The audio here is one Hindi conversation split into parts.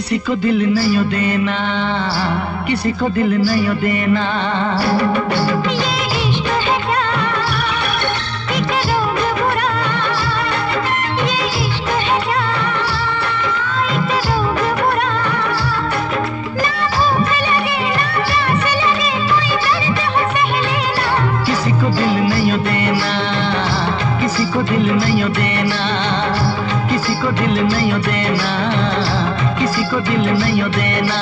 किसी को दिल नहीं देना, किसी को दिल नहीं देना। ये इश्क है क्या, एक रोग बुरा। ये इश्क है क्या, एक रोग बुरा। ना भूख लगे ना प्यास लगे, कोई दर्द हो सह लेना। किसी को दिल नहीं देना, किसी को दिल नहीं देना, किसी को दिल नहीं देना, किसी को दिल नहीं देना।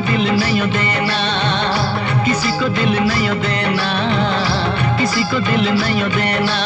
दिल नहीं देना, किसी को दिल नहीं देना, किसी को दिल नहीं देना।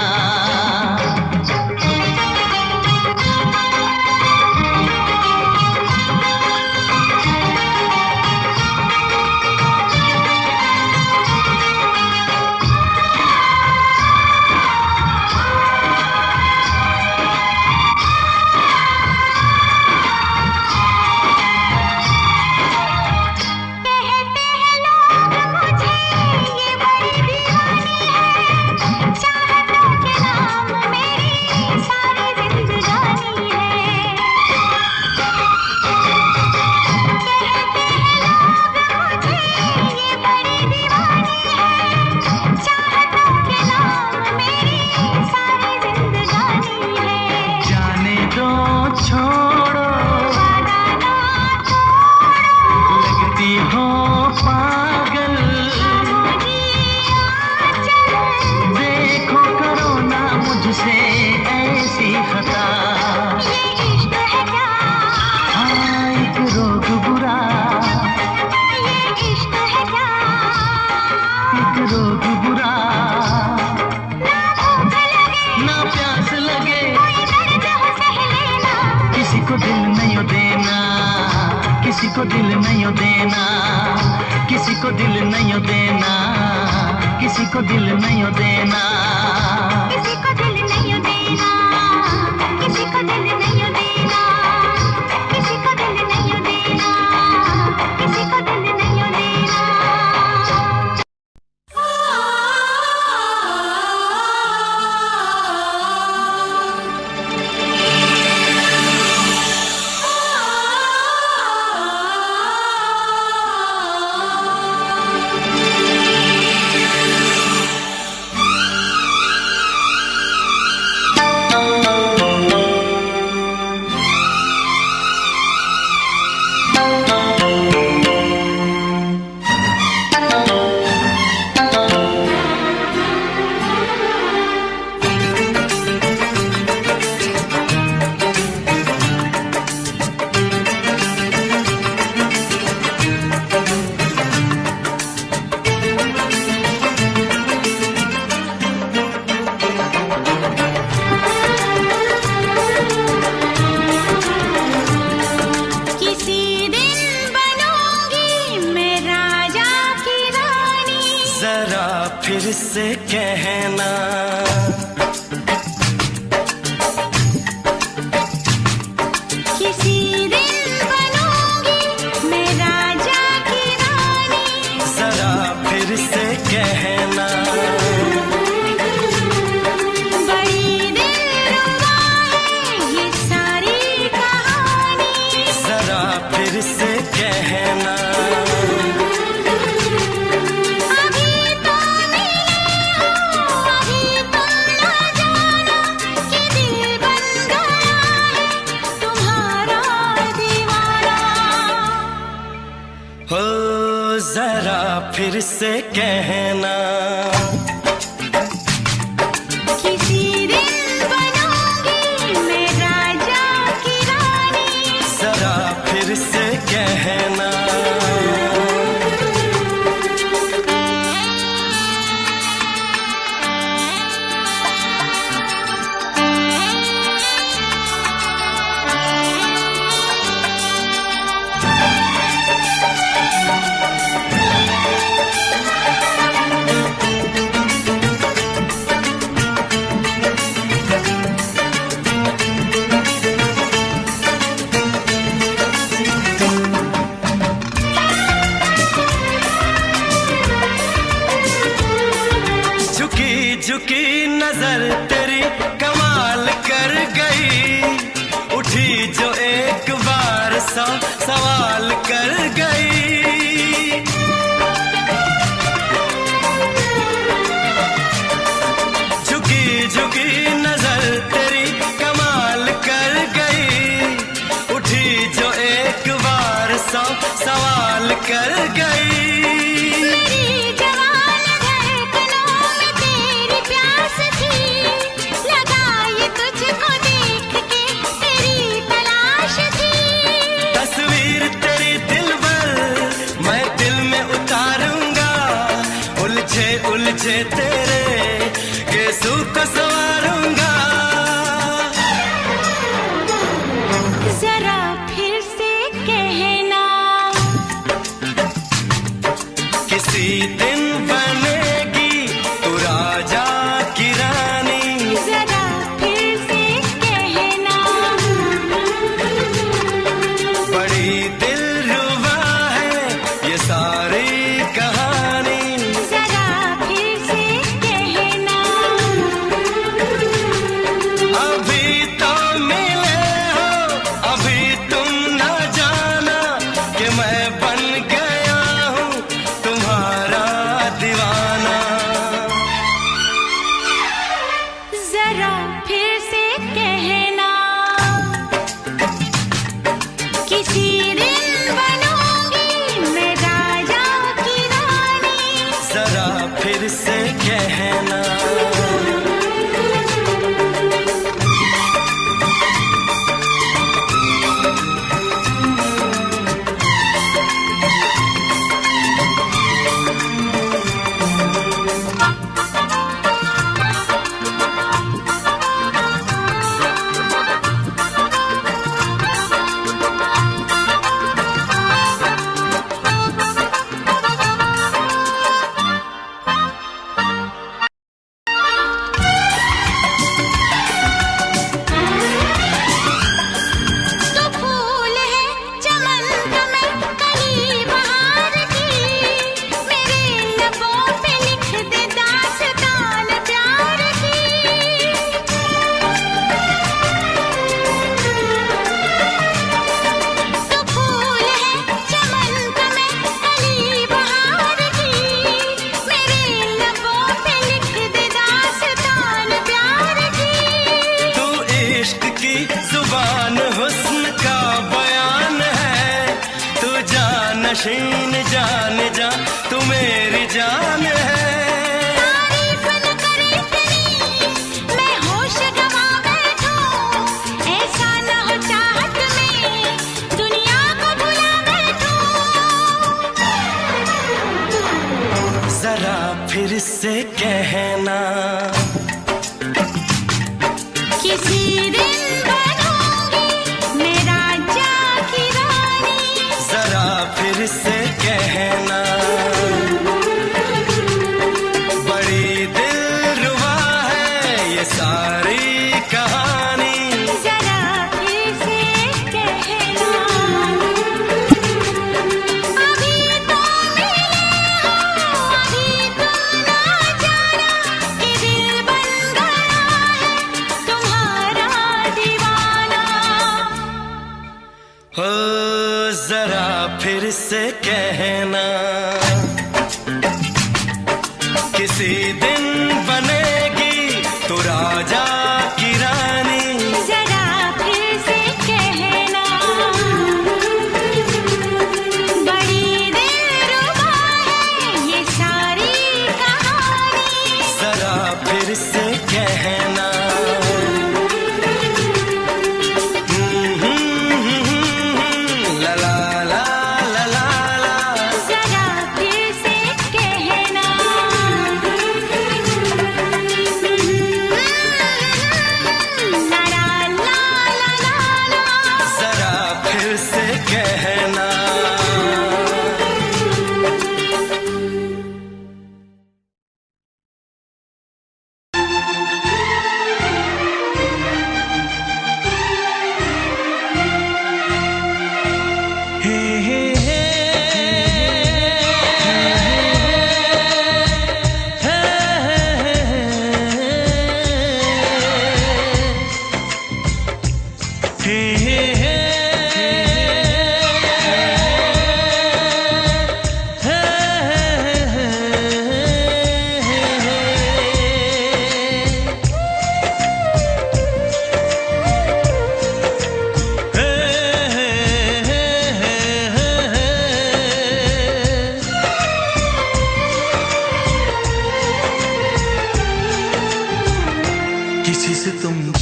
किसी को दिल नहीं देना, किसी को दिल नहीं देना, किसी को दिल नहीं देना, किसी को दिल नहीं देना, किसी को दिल नहीं देना, किसी को दिल नहीं देना, किसी को दिल नहीं देना। फिर से कहना हो जरा फिर से कहना, किसी दिन बनूंगी मैं राजा की रानी। जरा फिर से कहना, झुकी नजर तेरी कमाल कर गई, उठी जो एक बार सौ सवाल कर गई। झुकी झुकी नजर तेरी कमाल कर गई, उठी जो एक बार सौ सवाल कर गई। उलझे तेरे केसू को संवारूंगा, जरा फिर से कहना, किसी दिन बनेगी तू राजा की रानी। जरा फिर से कहना, बड़ी दिलरुबा है ये सारी कहानी। जरा फिर से कहना, किसी दिन बनूंगी मैं राजा की रानी। जरा फिर से कहना, जुबान हुस्न का बयान है, तू जानशीन जान जा तू मेरी जान है। तारीफ न करे तेरी मैं होश गवा बैठूं, ऐसा न हो चाहत में दुनिया को भुला बैठूं। जरा फिर से कहना, किसी दिन बनूंगी मैं राजा की रानी। जरा फिर से कहना, बड़ी दिलरुबा है ये सारी कहानी। जरा फिर से कहना, अभी तो मिले हो, अभी तुम ना जाना कि दिल बन गया है तुम्हारा दीवाना। हो जरा फिर से कहना, किसी दिन बनेगी तू राजा की रानी। जरा फिर से कहना, बड़ी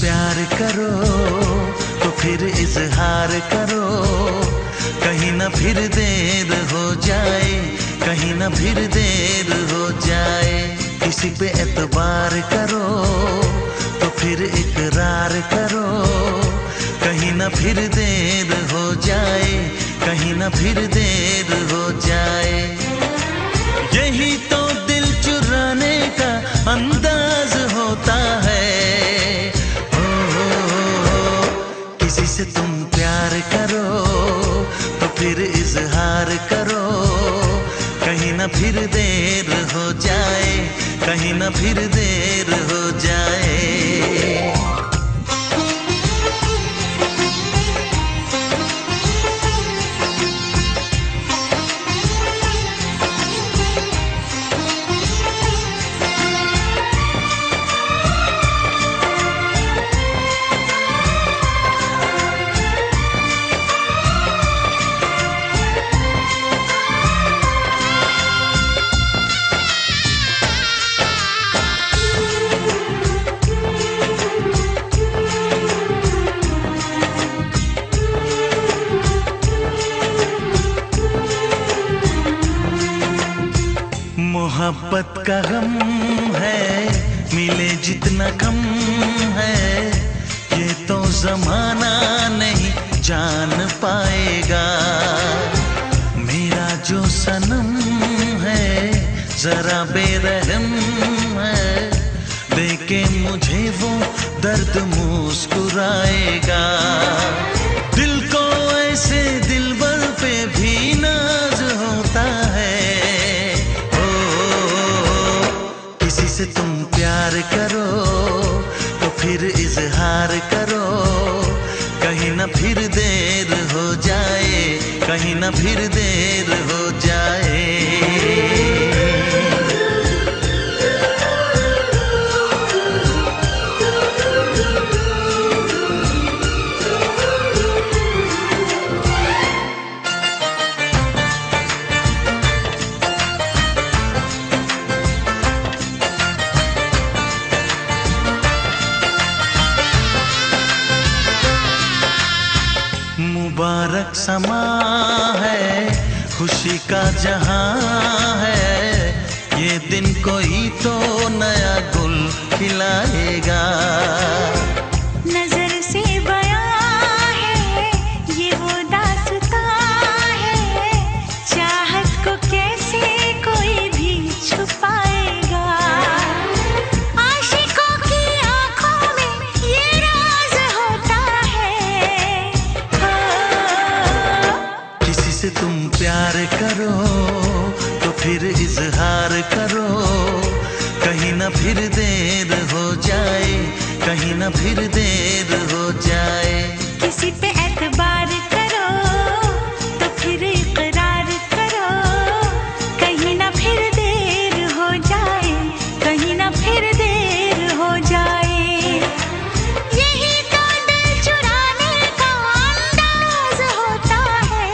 प्यार करो तो फिर इजहार करो, कहीं ना फिर देर हो जाए, कहीं ना फिर देर हो जाए। किसी पे एतबार करो तो फिर इकरार करो, कहीं ना फिर देर हो जाए, कहीं ना फिर देर हो जाए। यही तो दिल चुराने का अंदाज होता है। किसी से तुम प्यार करो तो फिर इजहार करो, कहीं ना फिर देर हो जाए, कहीं ना फिर देर हो जाए। मोहब्बत का गम है, मिले जितना कम है, ये तो जमाना नहीं जान पाएगा। मेरा जो सनम है जरा बेरहम है, देखे मुझे वो दर्द मुस्कुराएगा। दिल को ऐसे दिलबर पे भी नाज होता है। से तुम प्यार करो तो फिर इजहार करो, कहीं ना फिर देर हो जाए, कहीं ना फिर देर हो जाए। मुबारक समा है, खुशी का जहां है, ये दिन कोई तो नया गुल खिलाएगा। नजर से बयां है ये वो दास्तां है, चाहत को कैसे कोई भी छुपाएगा। आशिकों की आंखों में ये राज होता है। किसी से तुम प्यार करो तो फिर इजहार करो, कहीं ना फिर देर हो जाए, कहीं ना फिर देर हो जाए। किसी पे एतबार करो तो फिर इकरार करो, कहीं ना फिर देर हो जाए, कहीं ना फिर देर हो जाए। यही तो दिल चुराने का अंदाज होता है।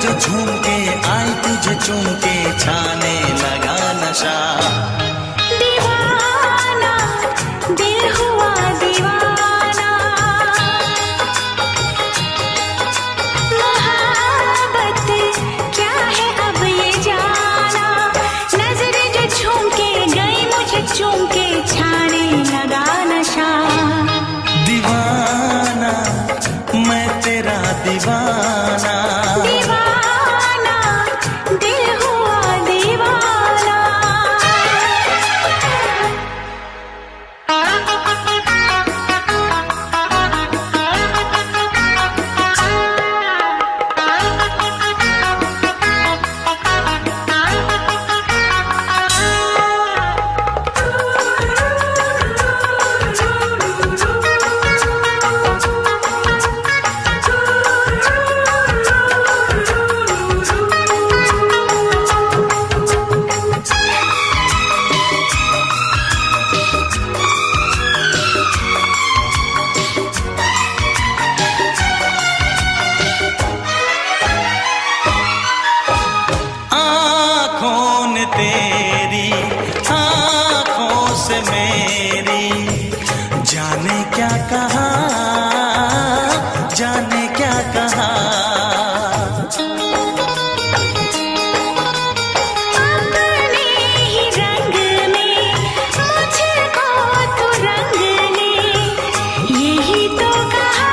जो झूम के आई तुझे चूम के छाने लगा नशा। दीवाना दिल हुआ दीवाना, मोहब्बत क्या है अब ये जाना। नजर जो झूम के गई मुझे चूम के छाने लगा नशा। दीवाना मैं तेरा दीवाना, दीवाना दिल हुआ दीवाना। तेरी आँखों से मेरी जाने क्या कहा, जाने क्या कहा। अपने ही रंग में मुझको तो रंग ले, यही तो कहा,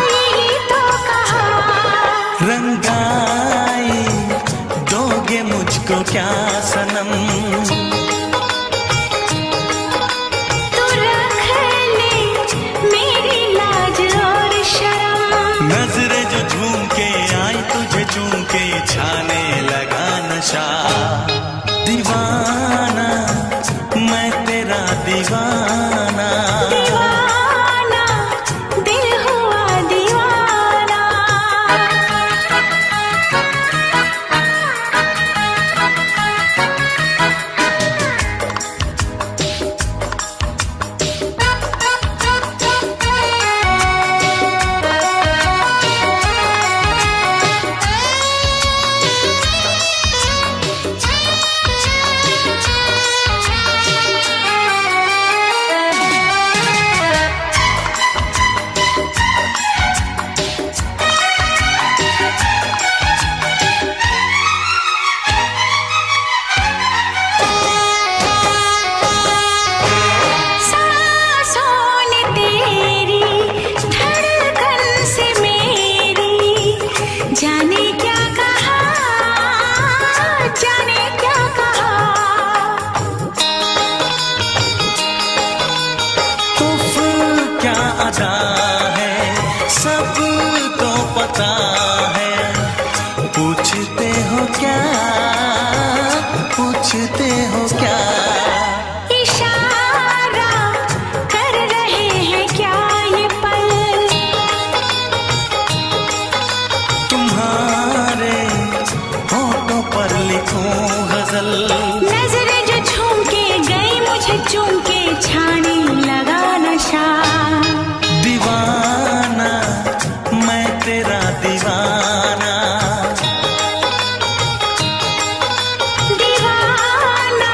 यही तो कहा। रंगाई दोगे मुझको क्या सनम, तू रख ले मेरी लाज और शर्म। नजरें जो झूम के आई तुझे चूम के छाने लगा नशा। दीवाना मैं तेरा दीवाना, दीवाना दिल हुआ दीवाना। जाने क्या कहा, जाने क्या कहा। उफ क्या अदा है सब तो पता है, पूछते हो क्या, पूछते हो क्या। इशारा कर रहे हैं क्या ये पल, तुम्हारे होठों पर लिखूं गजल। नजरें जो झूम के गई मुझे चूम के छाने लगा नशा। दीवाना मैं तेरा दीवाना, दीवाना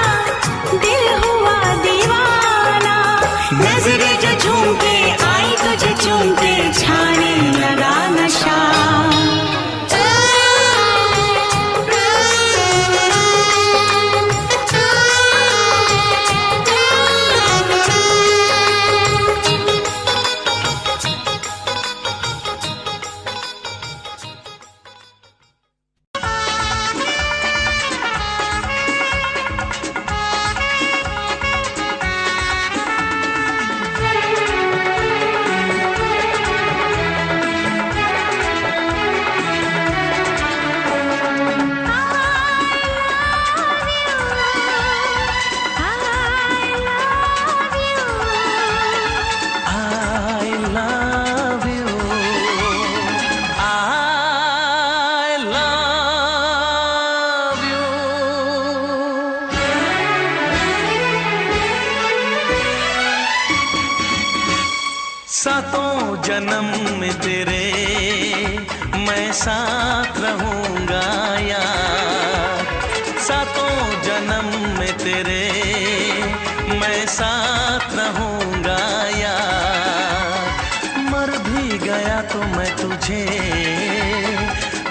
सातों जन्म में तेरे मैं साथ रहूंगा यार, सातों जन्म में तेरे मैं साथ रहूंगा यार। मर भी गया तो मैं तुझे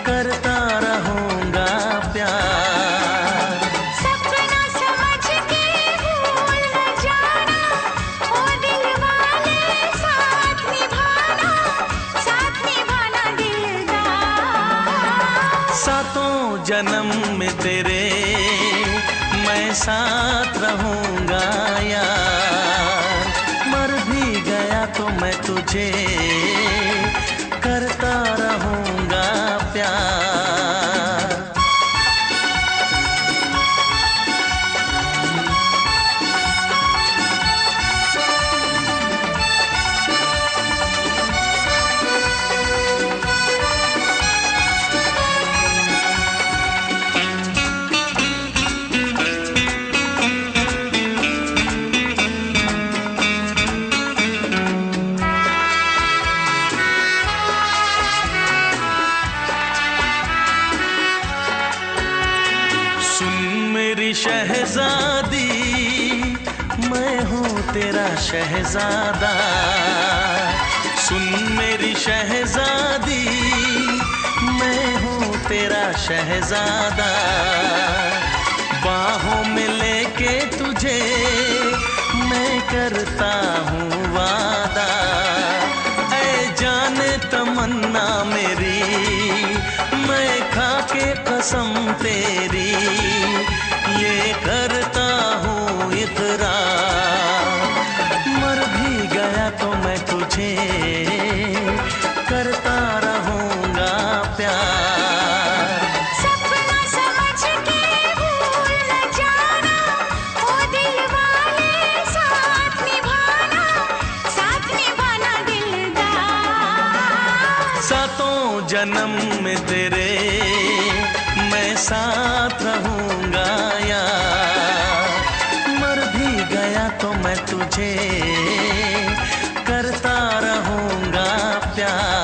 करता रहूंगा प्यार। सपना समझ के भूल न जाना, ओ दिल वाले साथ निभाना दिलदार। सातों जन्म में तेरे मैं साथ रहूंगा यार, मर भी गया तो मैं तुझे करता रहूंगा प्यार। शहजादी मैं हूँ तेरा शहजादा, सुन मेरी शहजादी मैं हूँ तेरा शहजादा। बाहों में लेके तुझे मैं करता हूँ वादा, ऐ जाने तमन्ना मेरी मैं खा के कसम तेरी ये करता हूँ इकरार। मर भी गया तो मैं तुझे करता रहूंगा प्यार। सपना समझ के भूल न जाना, ओ दिल वाले साथ निभाना दिलदार। सातों जन्म में तेरे मैं साथ रहूंगा यार, मर भी गया तो मैं तुझे करता रहूंगा प्यार।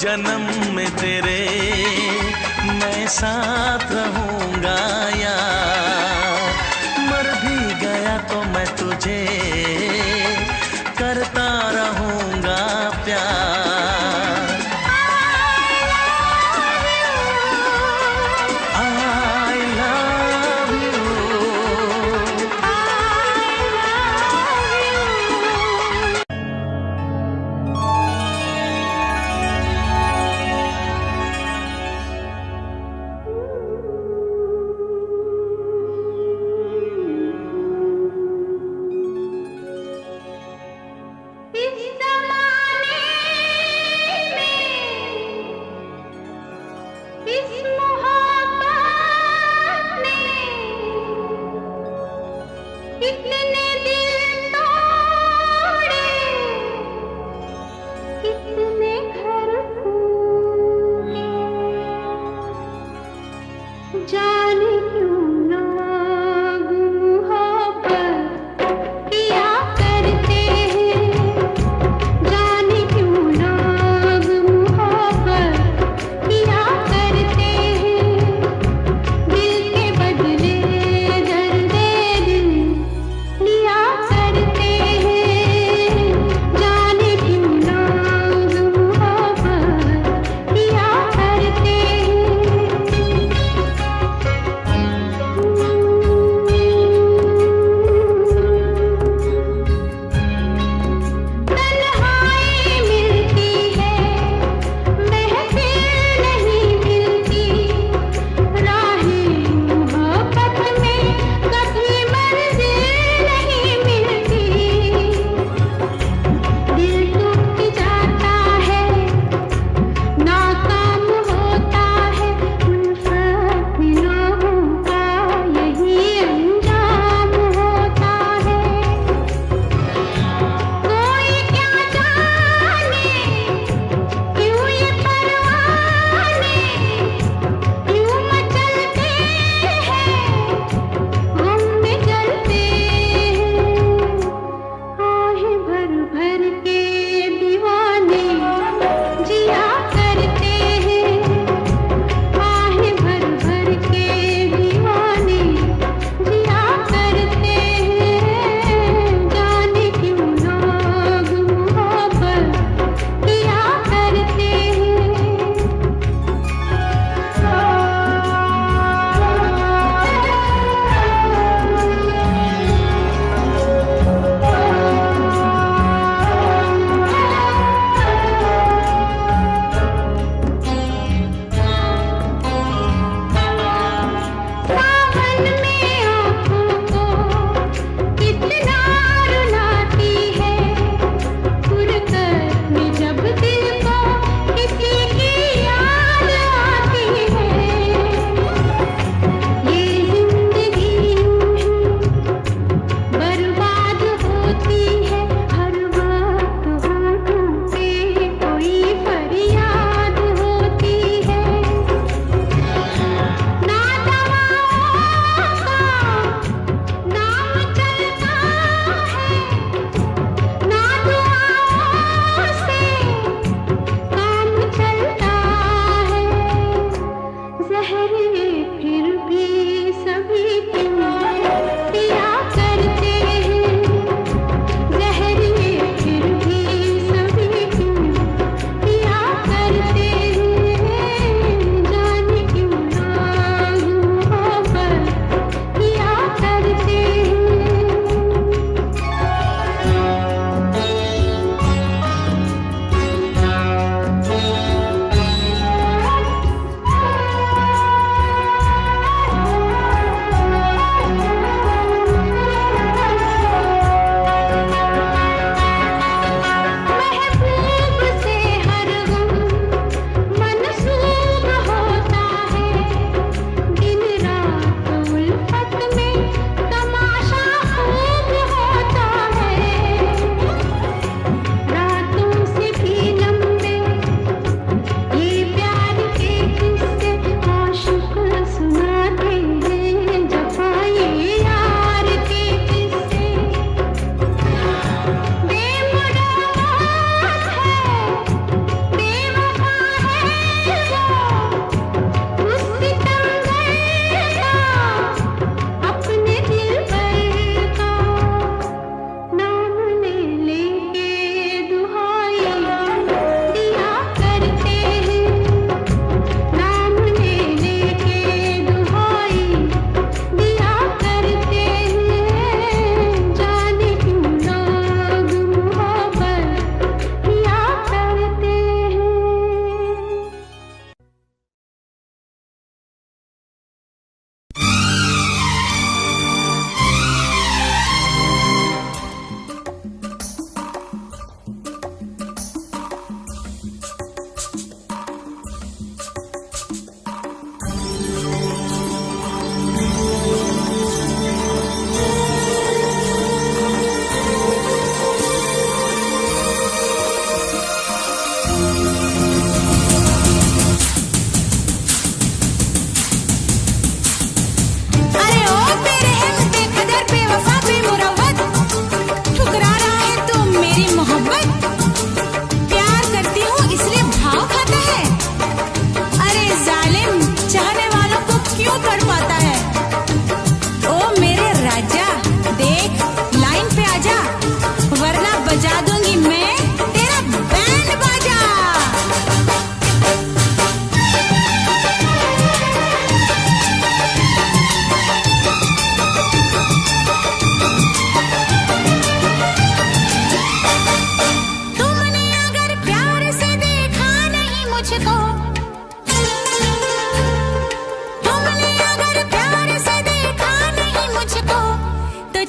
जन्म में तेरे मैं साथ रहूंगा यार, मर भी गया तो मैं तुझे करता रहूंगा प्यार। I love you,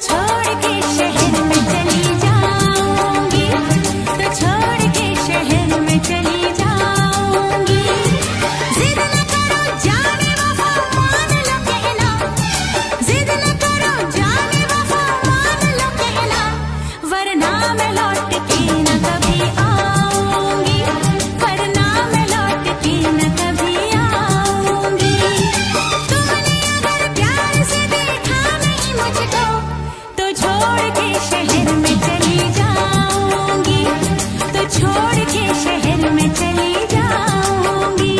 छोड़ के शहर में चली जाऊंगी, तो छोड़ के शहर में चली जाऊंगी। जिद न करो जाने वफा मान लो कहना, जिद न करो जाने वफा मान लो कहना, वरना मैं लौट के न कभी आऊंगी, वरना मैं लौट के न कभी आऊंगी। तुमने अगर प्यार से देखा नहीं मुझको, तो छोड़ के शहर में चली जाऊंगी, तो छोड़ के शहर में चली जाऊंगी।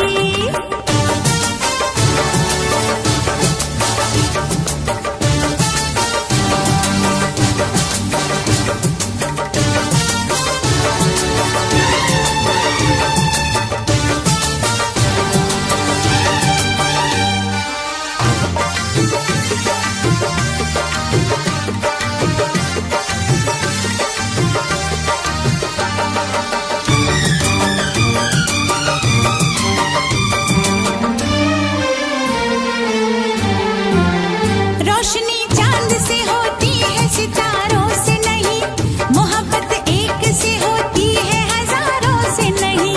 रोशनी चांद से होती है सितारों से नहीं, मोहब्बत एक से होती है हजारों से नहीं।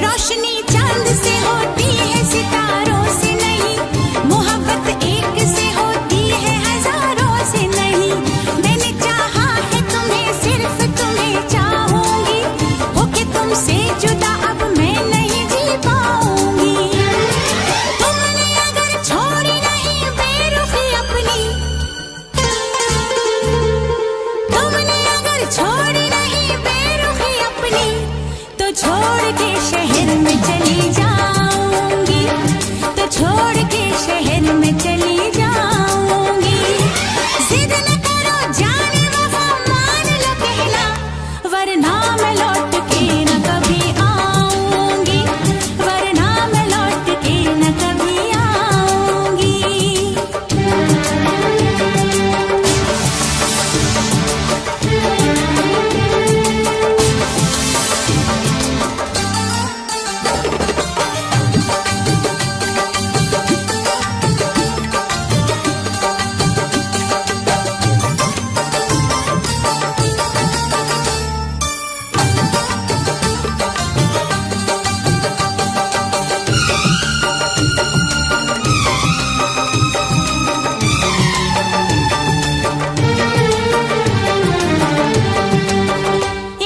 रोशनी चांद से होती है सितारों से नहीं, मोहब्बत एक से होती है हजारों से नहीं। मैंने चाहा है तुम्हें, सिर्फ तुम्हें चाहूंगी, होके तुमसे जुदा अब मैं नहीं जी पाऊंगी। तुमने अगर छोड़ी नहीं बेरुखी अपनी, तुमने अगर छोड़ी नहीं बेरुखी अपनी, तो छोड़ के शहर में चली जाऊंगी, तो छोड़ के शहर में चली जाऊंगी। जिद न करो जाने वफा मान लो कहना, वरना मैं लौट के न कभी आऊंगी, वरना मैं लौट के न कभी आऊंगी।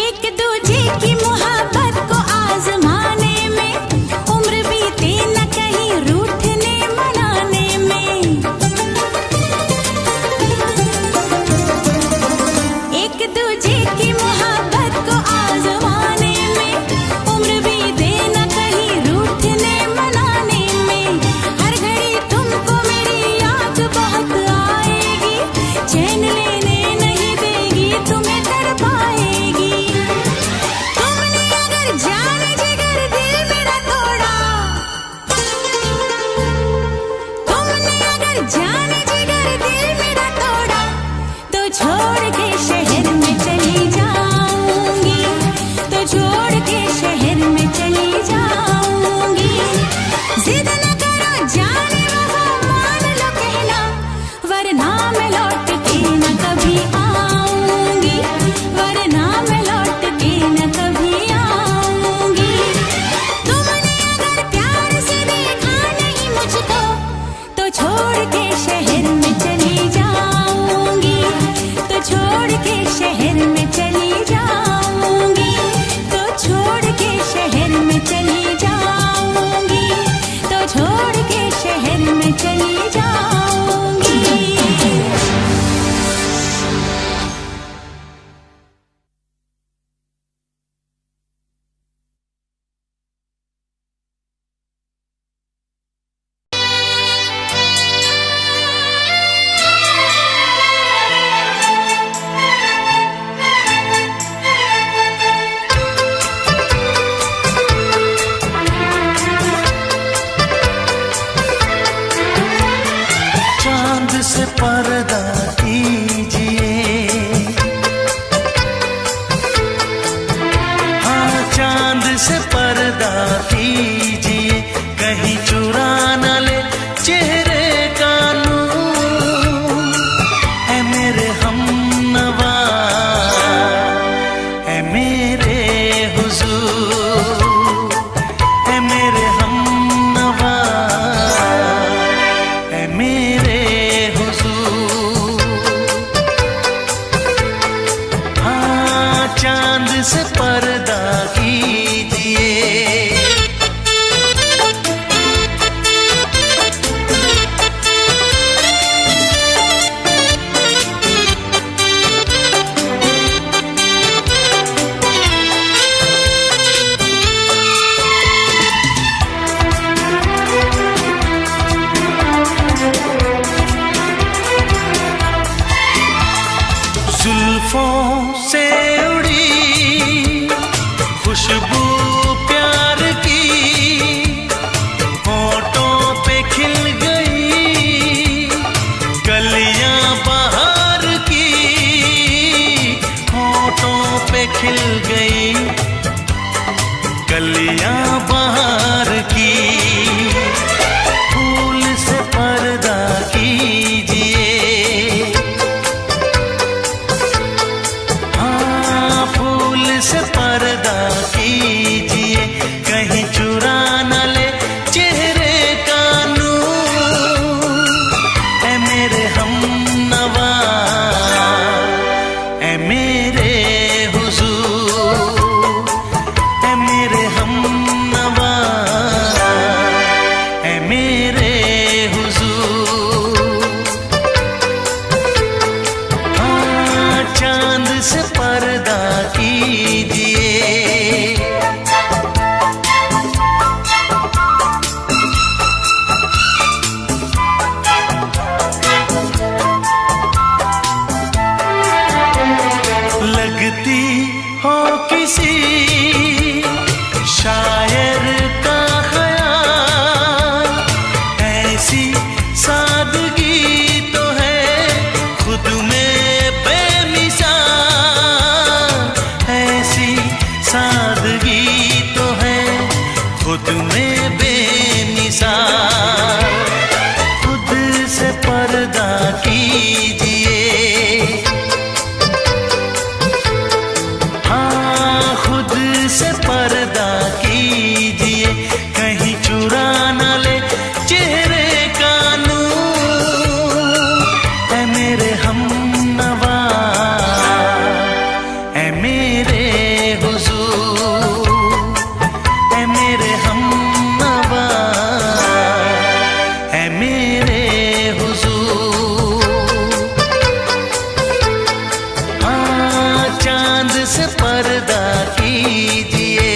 एक दूजे की मोहब्बत को आजमाने में, उम्र बीते न कहीं रूठने मनाने में। एक दूजे की मोहब्बत को आजमाने में, उम्र बीते न कहीं रूठने मनाने में। हर घड़ी तुमको मेरी याद बहुत आएगी, चैन लेने नहीं देगी, तुम्हें तड़पाएगी। तुमने अगर जान जिगर दिल मेरा तोड़ा, तुमने अगर जान जिगर दिल मेरा तोड़ा, तो छोड़ के शहर में चली जाऊंगी, तो छोड़ के शहर में चली जाऊंगी। जिद न करो जाने वफा मान लो कहना, वरना मैं लौट के न कभी आऊंगी, वरना मैं लौट के न कभी आऊंगी। तुमने अगर प्यार से देखा नहीं मुझको, तो छोड़ के शहर में चली जाऊंगी, तो छोड़ के शहर में चली जाऊंगी, तो छोड़ के शहर में चली जाऊंगी, तो छोड़ के शहर में चली जाऊंगी। चांद से पर्दा कीजिए, हाँ चांद से पर्दा कीजिए, कहीं चुरा न ले चेहरा से पर्दा कीजिए। जुल्फों से उड़ी खुशबू प्यार की, होठों पे खिल गई कलियां बहार की, होठों पे खिल गई कलियां बहार की। फूल से पर्दा कीजिए, से पर्दा कीजिए, कहीं चुरा न ले चेहरे का नूर। ऐ मेरे हमनवा, ऐ मेरे हुजूर, ऐ मेरे हमनवा, ऐ मेरे हुजूर। हाँ, चांद से पर्दा कीजिए। लगती हो किसी शायर का ख़याल, ऐसी सादगी तो है खुद में बेमिसाल, ऐसी सादगी तो है खुद में बेमिसाल। खुद से पर्दा कीजिए, हाँ खुद से पर्दा कीजिए, कहीं चुरा न ले चेहरे का नूर। ऐ मेरे हमनवा, ऐ मेरे हुजूर, ऐ मेरे हमनवा, ऐ मेरे हुजूर। हाँ, चांद से पर्दा कीजिए।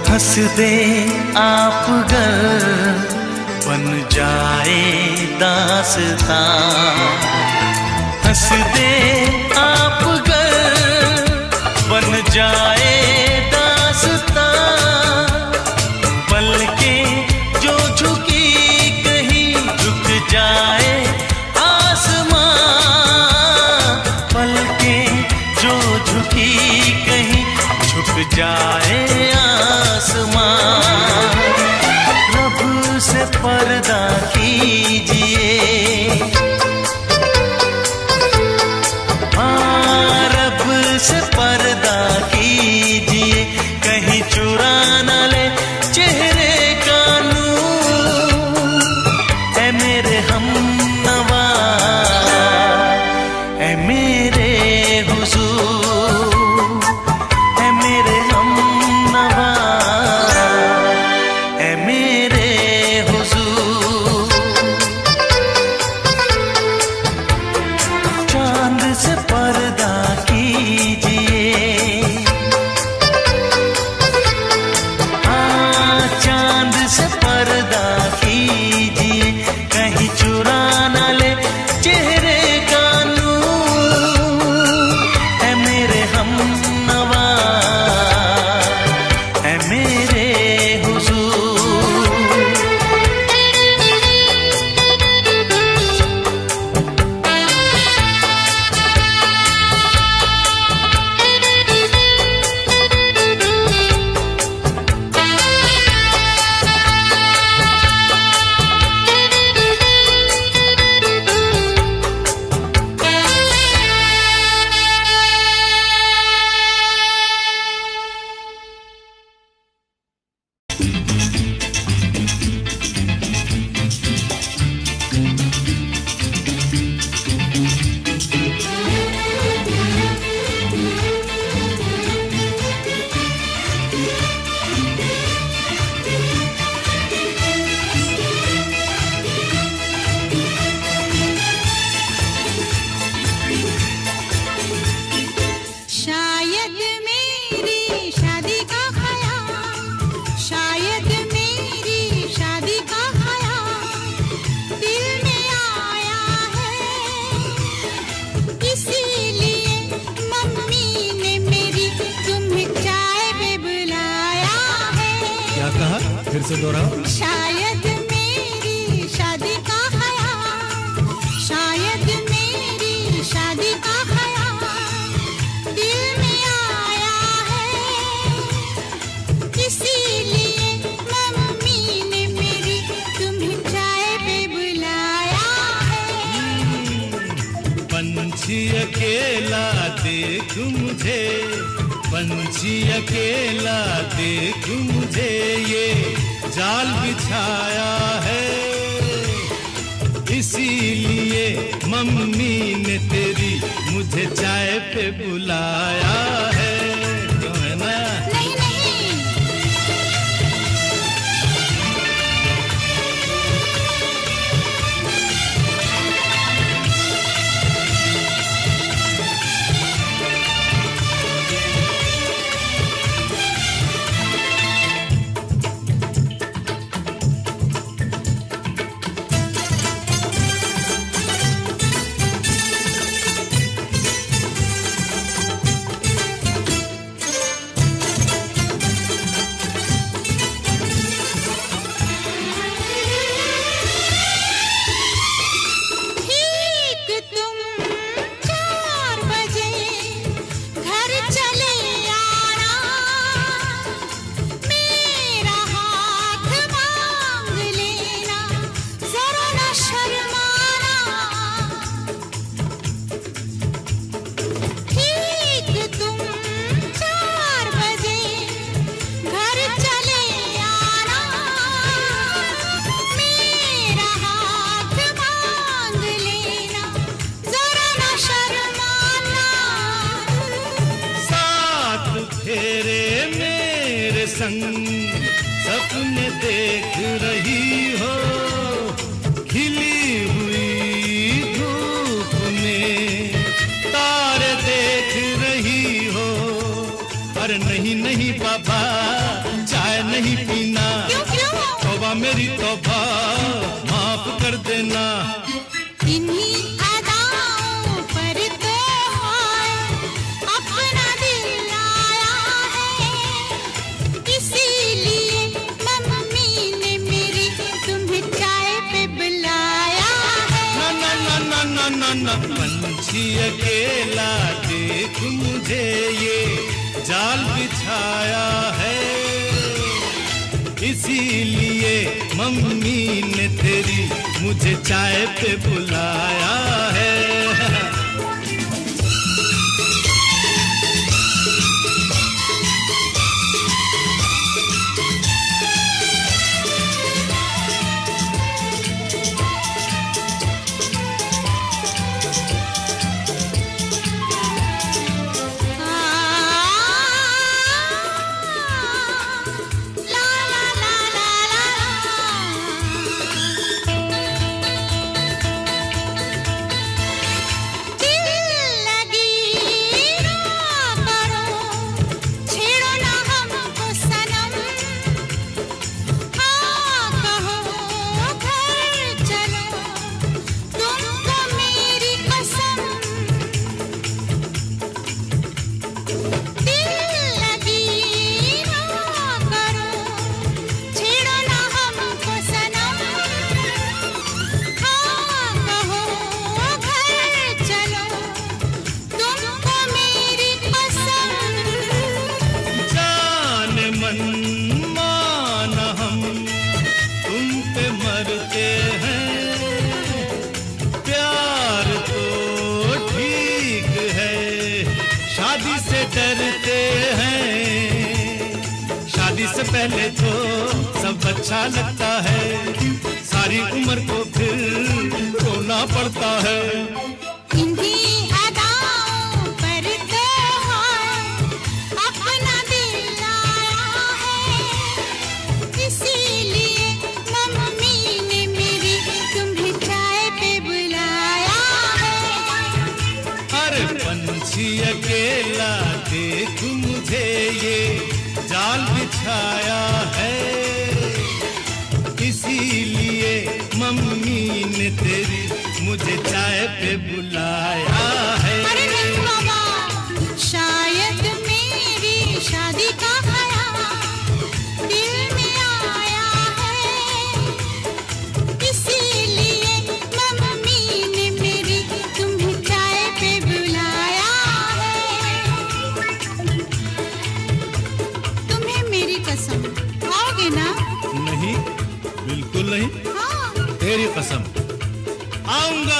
हंस दे आप गर बन जाए दास्तां, हंस दे आप गर बन जाए दास्तां। पलकें जो झुकी कहीं झुक जाए आसमां, पलकें जो झुकी कहीं झुक जाए आसमां। रब से पर्दा कीजिए, हाँ रब से पर्दा कीजिए, कहीं चुरा न ले चेहरे का नूर। ऐ मेरे हमनवा, ऐ मेरे हुजूर, ऐ मेरे हमनवा, ऐ मेरे हुजूर। चांद से पर्दा कीजिए, हाँ चांद से पर्दा कीजिए, कहीं चुरा न ले चेहरे से दोहराओ। शायद मेरी शादी का ख्याल, शायद मेरी शादी का ख्याल दिल में आया है, इसीलिए मम्मी ने मेरी तुम्हें चाय पे बुलाया है। पंछी अकेला देख मुझे, पंछी अकेला देख मुझे, ये जाल बिछाया है, इसीलिए मम्मी ने तेरी मुझे चाय पे बुलाया है। क्यों है ना? नहीं नहीं, सपने देख रही हो, खिली हुई धूप में तारे देख रही हो। अरे नहीं नहीं बाबा, चाय नहीं पीना। क्यों क्यों? तौबा मेरी तौबा, माफ कर देना। इन्हीं अदाओं पर तो अपना दिल आया है, इसीलिए मम्मी ने मेरी तुम्हें चाय पे बुलाया है। ना ना ना ना ना ना, पंछी अकेला देख मुझे, ये जाल बिछाया है, इसीलिए मम्मी ने तेरी मुझे चाय पे बुलाया है। पहले तो सब अच्छा लगता है, सारी उम्र को फिर रोना पड़ता है। इन्हीं अदाओं पर तो अपना दिल आया है, इसीलिए मम्मी ने मेरी तुम्हें चाय पे बुलाया है। अरे पंछी अकेला देख मुझे, ये जाल बिछाया है, इसीलिए मम्मी ने तेरी मुझे चाय पे बुलाया है। अरे नहीं बाबा, शायद मेरी शादी का ख्याल दिल में आया आऊंगा।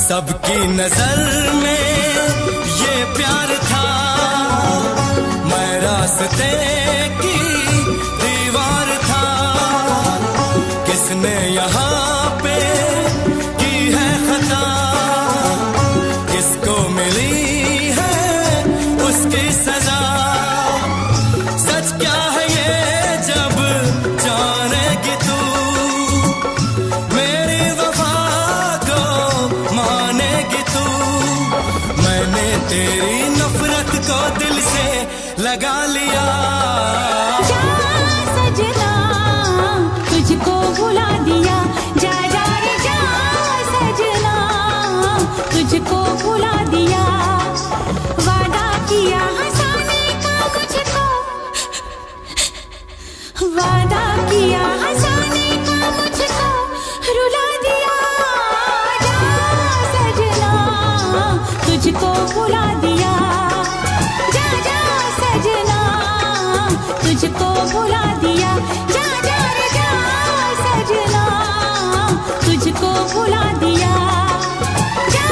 सबकी नजर में ये प्यार था, मैं रास्ते की दीवार था। किसने यहाँ पे की है खता, किसको मिली है उसकी सजा। तुझको भुला दिया। जा जा रे जा सजना, तुझको भुला दिया। जा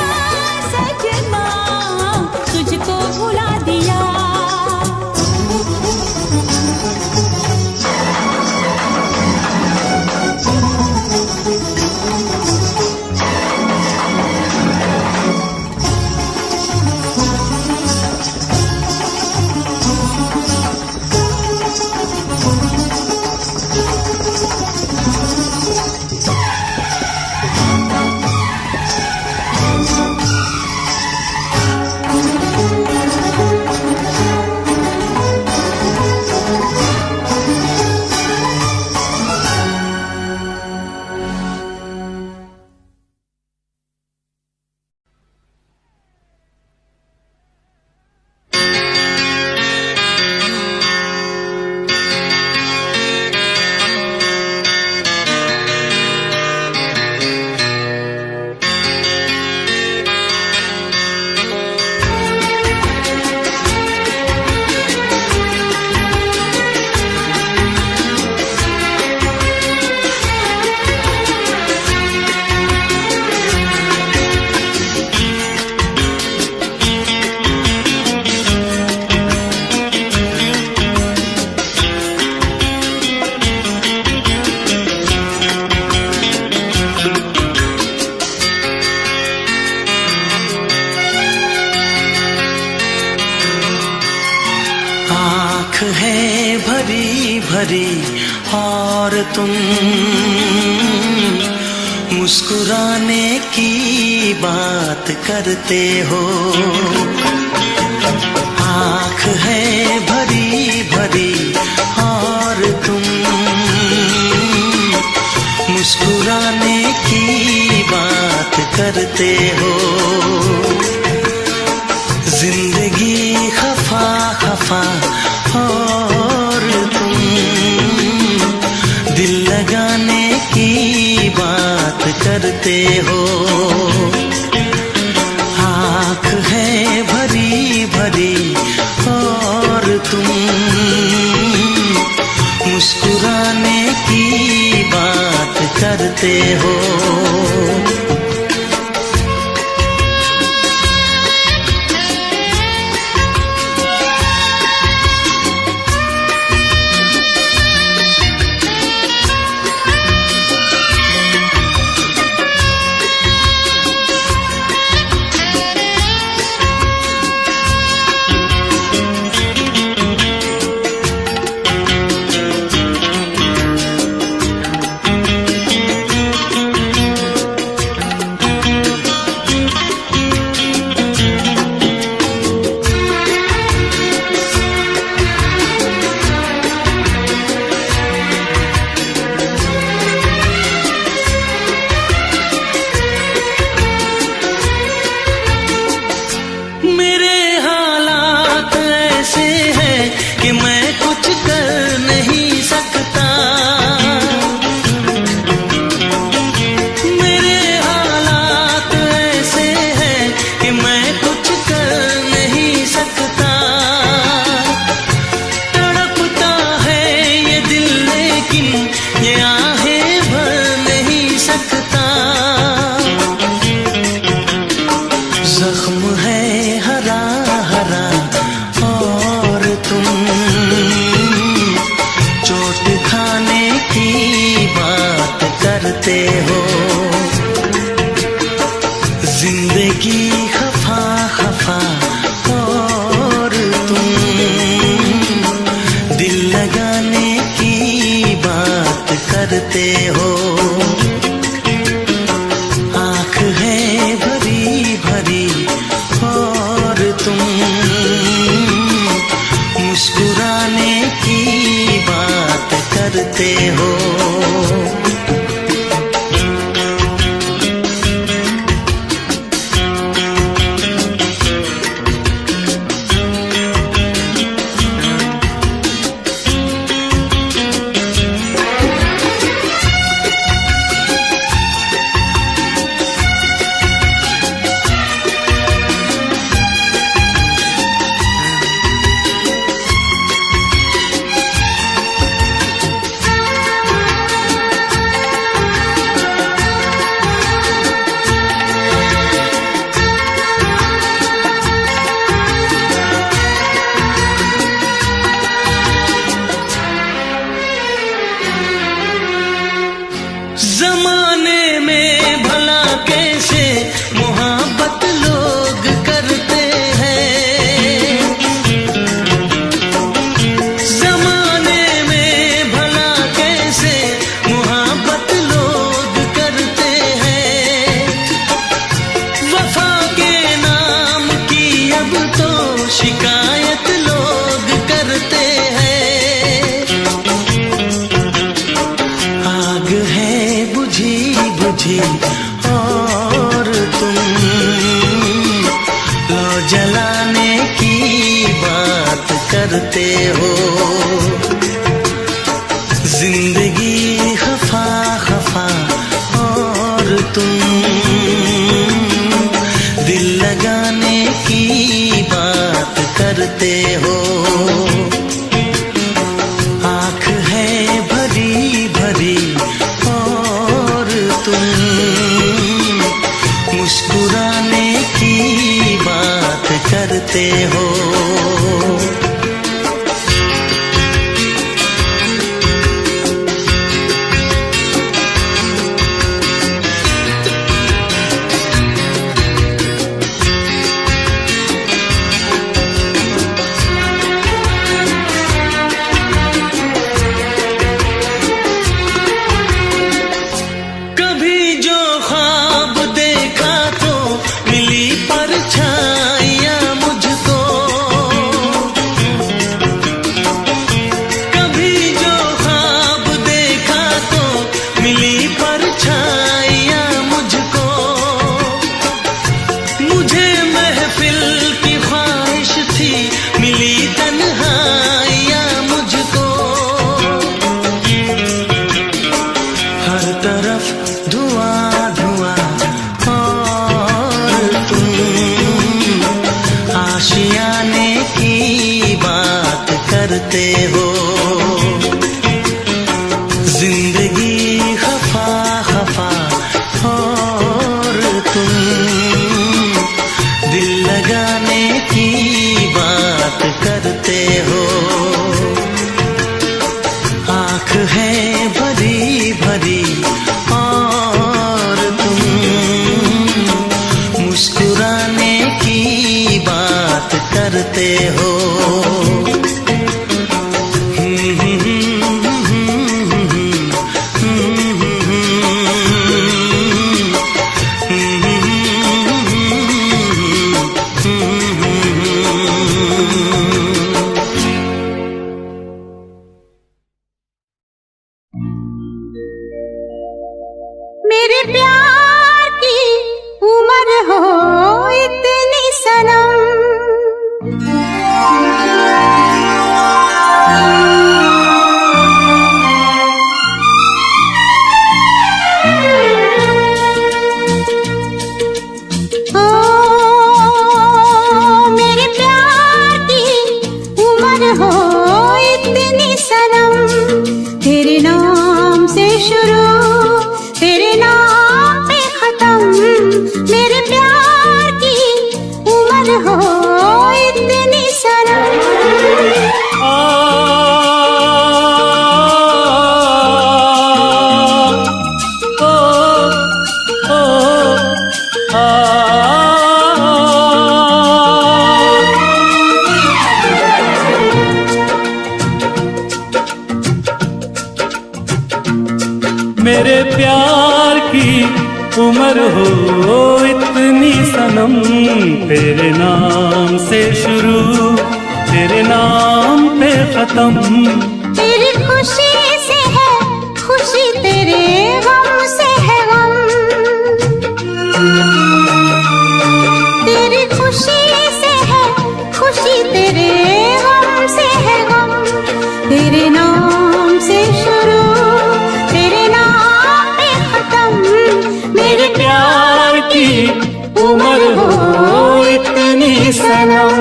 सजना, तुझको भुला दिया। आँख है भरी भरी और तुम मुस्कुराने की बात करते हो। आँख है भरी भरी और तुम मुस्कुराने की बात करते हो। जिंदगी खफा खफा और तुम दिल लगाने की बात करते हो। आँख है भरी भरी और तुम मुस्कुराने की बात करते हो। करते हो। आँख है भरी भरी और तुम मुस्कुराने की बात करते हो। थी और तुम लो जलाने की बात करते हो। जिंदगी खफा खफा और तुम दिल लगाने की बात करते हो। आँख है भरी भरी और तुम मुस्कुराने की बात करते हो। आशियाने की बात करते हो। जिंदगी खफा खफा और तुम दिल लगाने की बात करते हो। आँख है भरी भरी और तुम मुस्कुराने की बात करते हो। मेरे प्यार की उम्र हो इतनी सनम, मेरे प्यार की उम्र हो इतनी सनम। तेरे नाम से शुरू तेरे नाम पे खत्म, मेरे प्यार की उम्र हो इतनी सनम। मेरे प्यार की उम्र हो इतनी सनम। तेरे नाम से शुरू तेरे नाम पे खत्म। तेरी खुशी से है खुशी, तेरे गम से है गम। तेरी खुशी से है खुशी, तेरे गम से है गम। तेरे नाम से शुरू तेरे नाम पे खत्म, मेरे प्यार की उम्र हो इतनी सनम।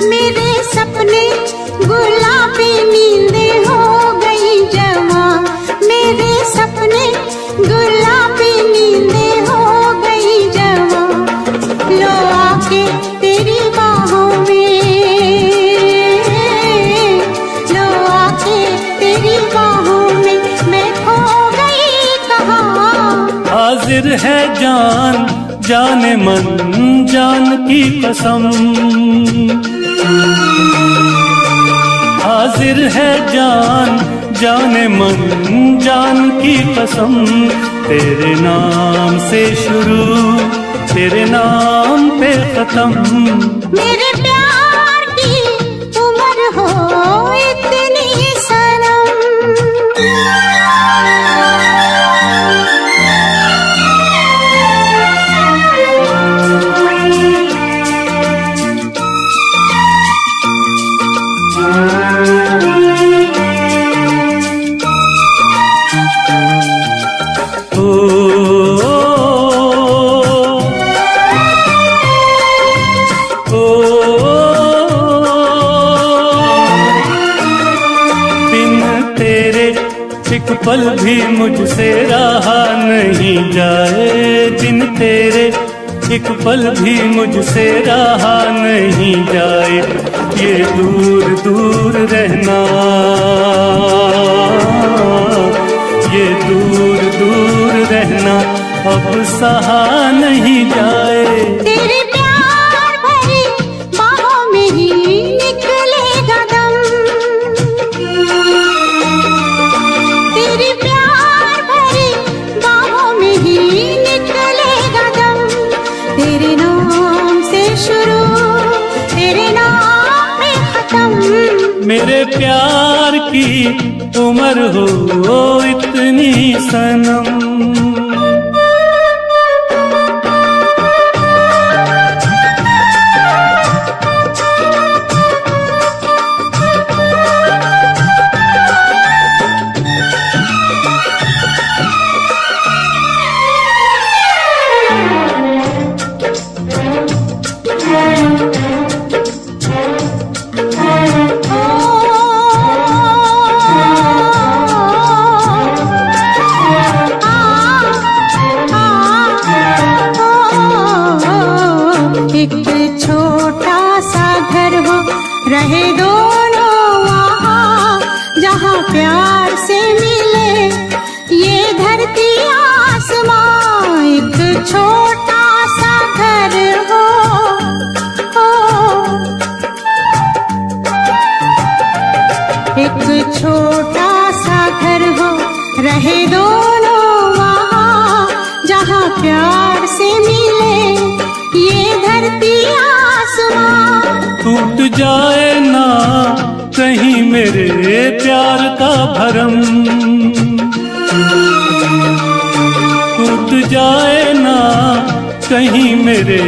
मेरे सपने गुलाबी नींदें हो गई जवां। मेरे सपने गुलाबी नींदें हो गई जवां। लो आके तेरी बाहों में, लो आके तेरी बाहों में मैं खो गई कहाँ। हाजिर है जान जाने मन जान की कसम। हाजिर है जान जाने मन जान की कसम, तेरे नाम से शुरू तेरे नाम पे खत्म। मेरे प्यार की उम्र हो इतनी सनम, एक पल भी मुझसे रहा नहीं जाए, दिन तेरे एक पल भी मुझसे रहा नहीं जाए। ये दूर दूर रहना, ये दूर दूर रहना अब सहा नहीं जाए। तेरे प्यार भरी बाहों में ही निकलेगा दम, तेरे प्यार भरी बाहों में ही निकलेगा दम। तेरे नाम से शुरू तेरे नाम पे खत्म। मेरे प्यार की उम्र हो इतनी सनम। रहे दोनों वहाँ जहाँ प्यार से मिले ये धरती आसमां। एक छोटा सा घर हो, एक छोटा सा घर हो, रहे दोनों वहाँ जहाँ प्यार से मिले ये धरती आसमां। टूट जाए ना कहीं मेरे प्यार का भरम, टूट जाए ना कहीं मेरे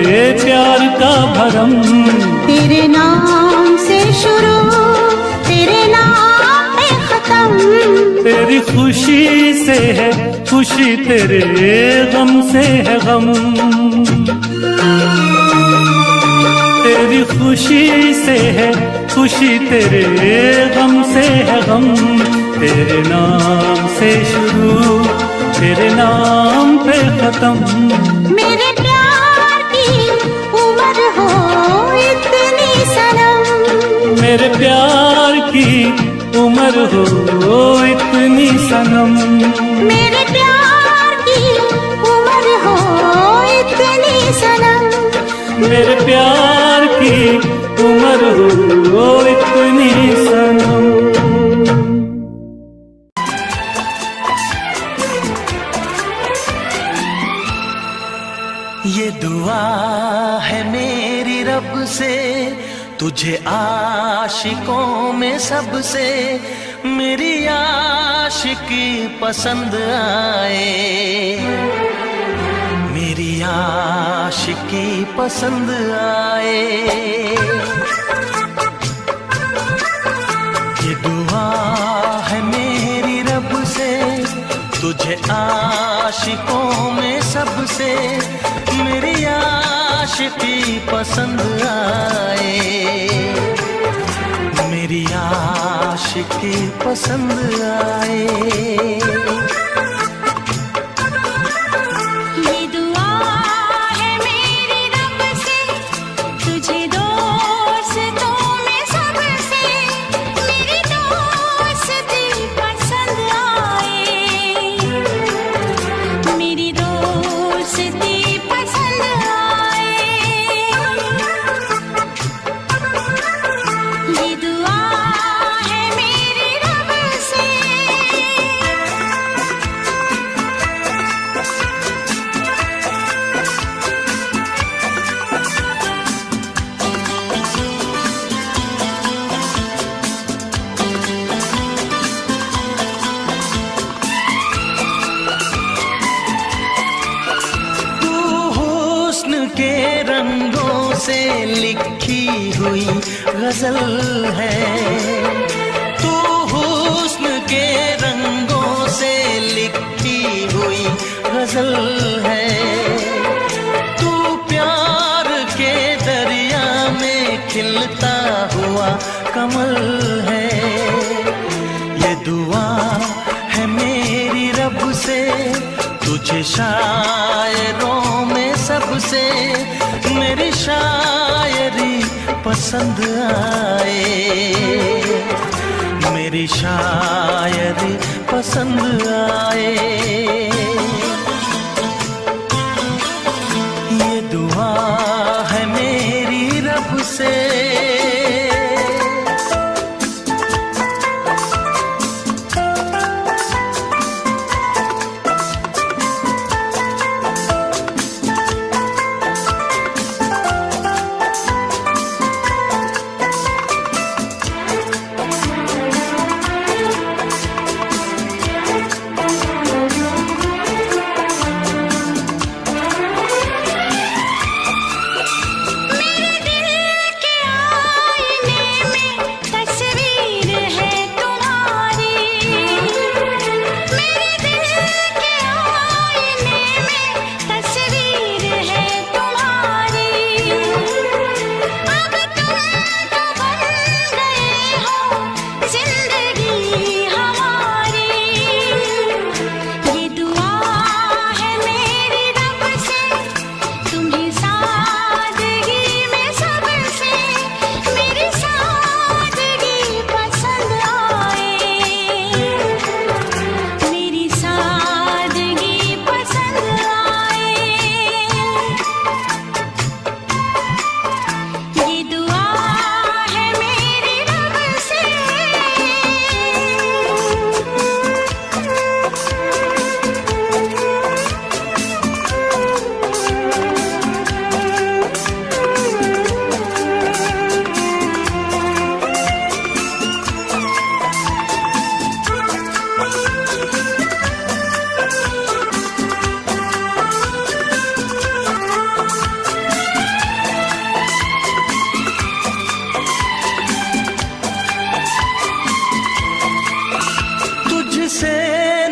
प्यार का भरम। तेरे नाम से शुरू तेरे नाम पे खत्म। तेरी खुशी से है खुशी, तेरे गम से है गम। तेरी खुशी से है खुशी, तेरे गम से है गम। तेरे नाम से शुरू तेरे नाम पे खत्म। मेरे प्यार की उम्र हो इतनी सनम, मेरे प्यार की उम्र हो इतनी सनम। मेरे प्यार की उम्र हो इतनी सनम। मेरे प्यार की उम्र हो इतनी सनम। ये दुआ है मेरी रब से तुझे आशिकों में सबसे मेरी आशिकी पसंद आए, मेरी आशिकी पसंद आए। ये दुआ है मेरी रब से तुझे आशिकों में सबसे मेरी आशिकी पसंद आए, मेरी आशिकी पसंद आए। ये दुआ है मेरी रब से गजल है। तू हुस्न के रंगों से लिखी हुई गजल है। तू प्यार के दरिया में खिलता हुआ कमल है। ये दुआ है मेरी रब से तुझे शायरों में सबसे मेरी शायरी पसंद आए। मेरी शायरी पसंद आए। ये दुआ है मेरी रब से।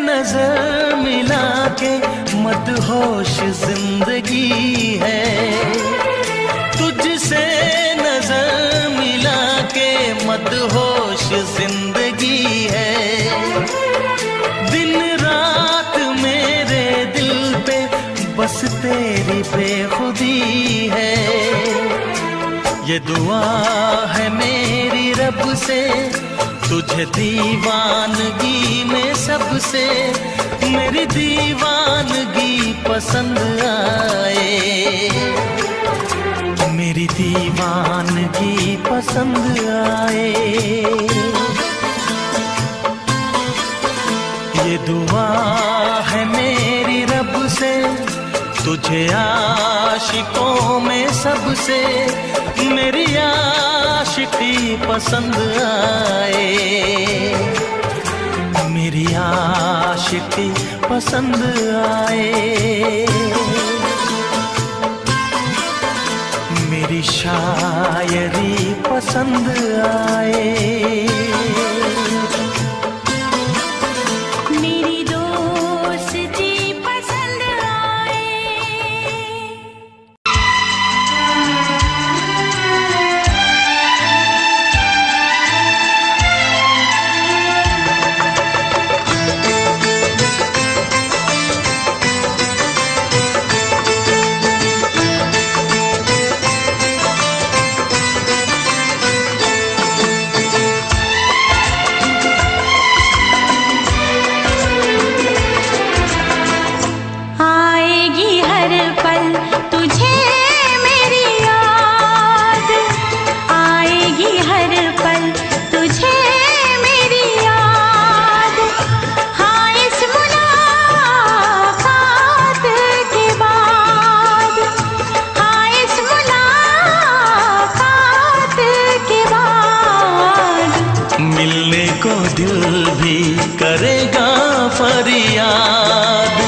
नजर मिला के मदहोश जिंदगी है। तुझसे नजर मिला के मदहोश जिंदगी है। दिन रात मेरे दिल पे बस तेरी बेखुदी है। ये दुआ है मेरी रब से तुझे दीवानगी में सबसे मेरी दीवानगी पसंद आए। मेरी दीवानगी पसंद आए। ये दुआ है मेरी रब से तुझे आशिकों में सबसे मेरी आशिकी पसंद आए। मेरी आशिकी पसंद आए। मेरी शायरी पसंद आए। दिल भी करेगा फरियाद,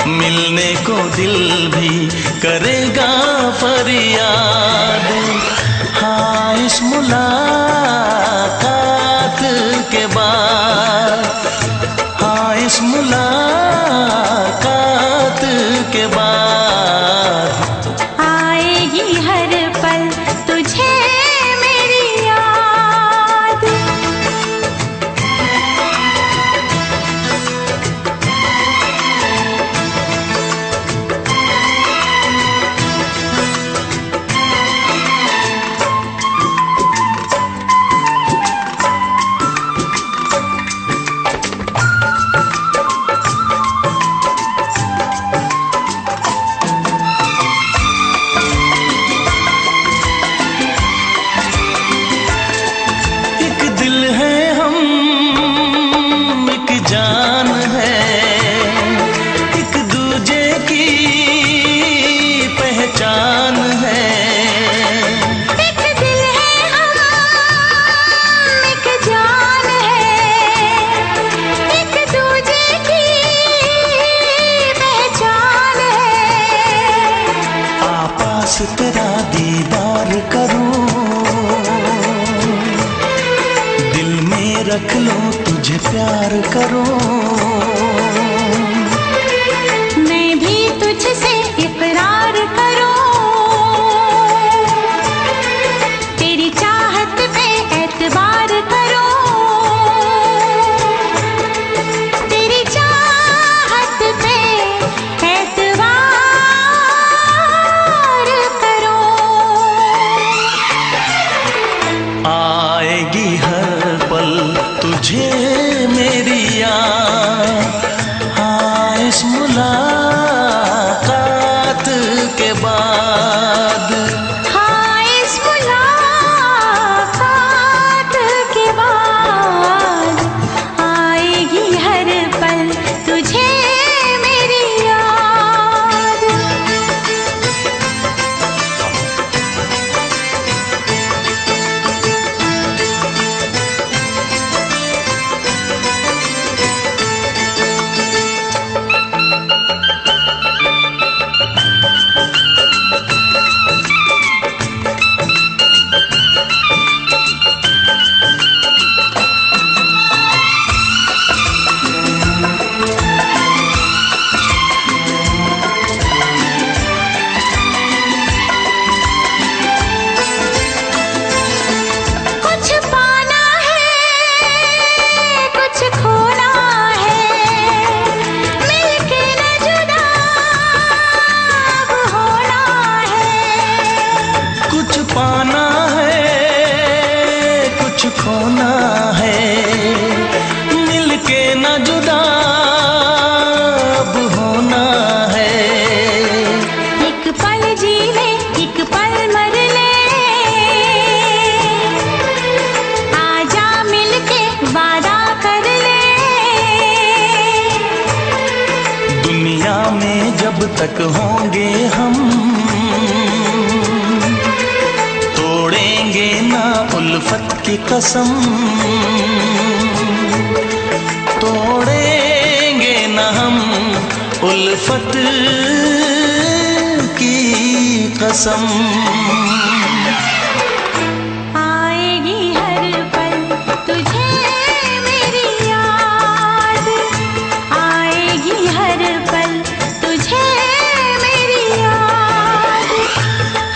मिलने को दिल भी करेगा फरियाद। हाँ इस मुलाकात रख लूं, तुझे प्यार करूं। मैं भी तुझसे इकरार करूं, तेरी चाहत पे एतबार करूं, तेरी चाहत पे एतबार करूं। आएगी हर पल तुझे मेरी याद, हाँ इस मुलाकात के बाद। हाँ इस मुलाकात के बाद आएगी हर पल तुझे मेरी याद। कुछ पाना है, कुछ खोना है, मिलके न जुदा अब होना है। कुछ पाना है, कुछ खोना है, मिलके न जुदा अब होना है। एक पल जी ले, एक पल मर ले, आजा मिलके वादा कर ले। दुनिया में जब तक होंगे हम, तोड़ेंगे ना उल्फत की कसम, तोड़ेंगे ना हम उल्फत की कसम। आएगी हर पल तुझे मेरी याद, आएगी हर पल तुझे मेरी याद।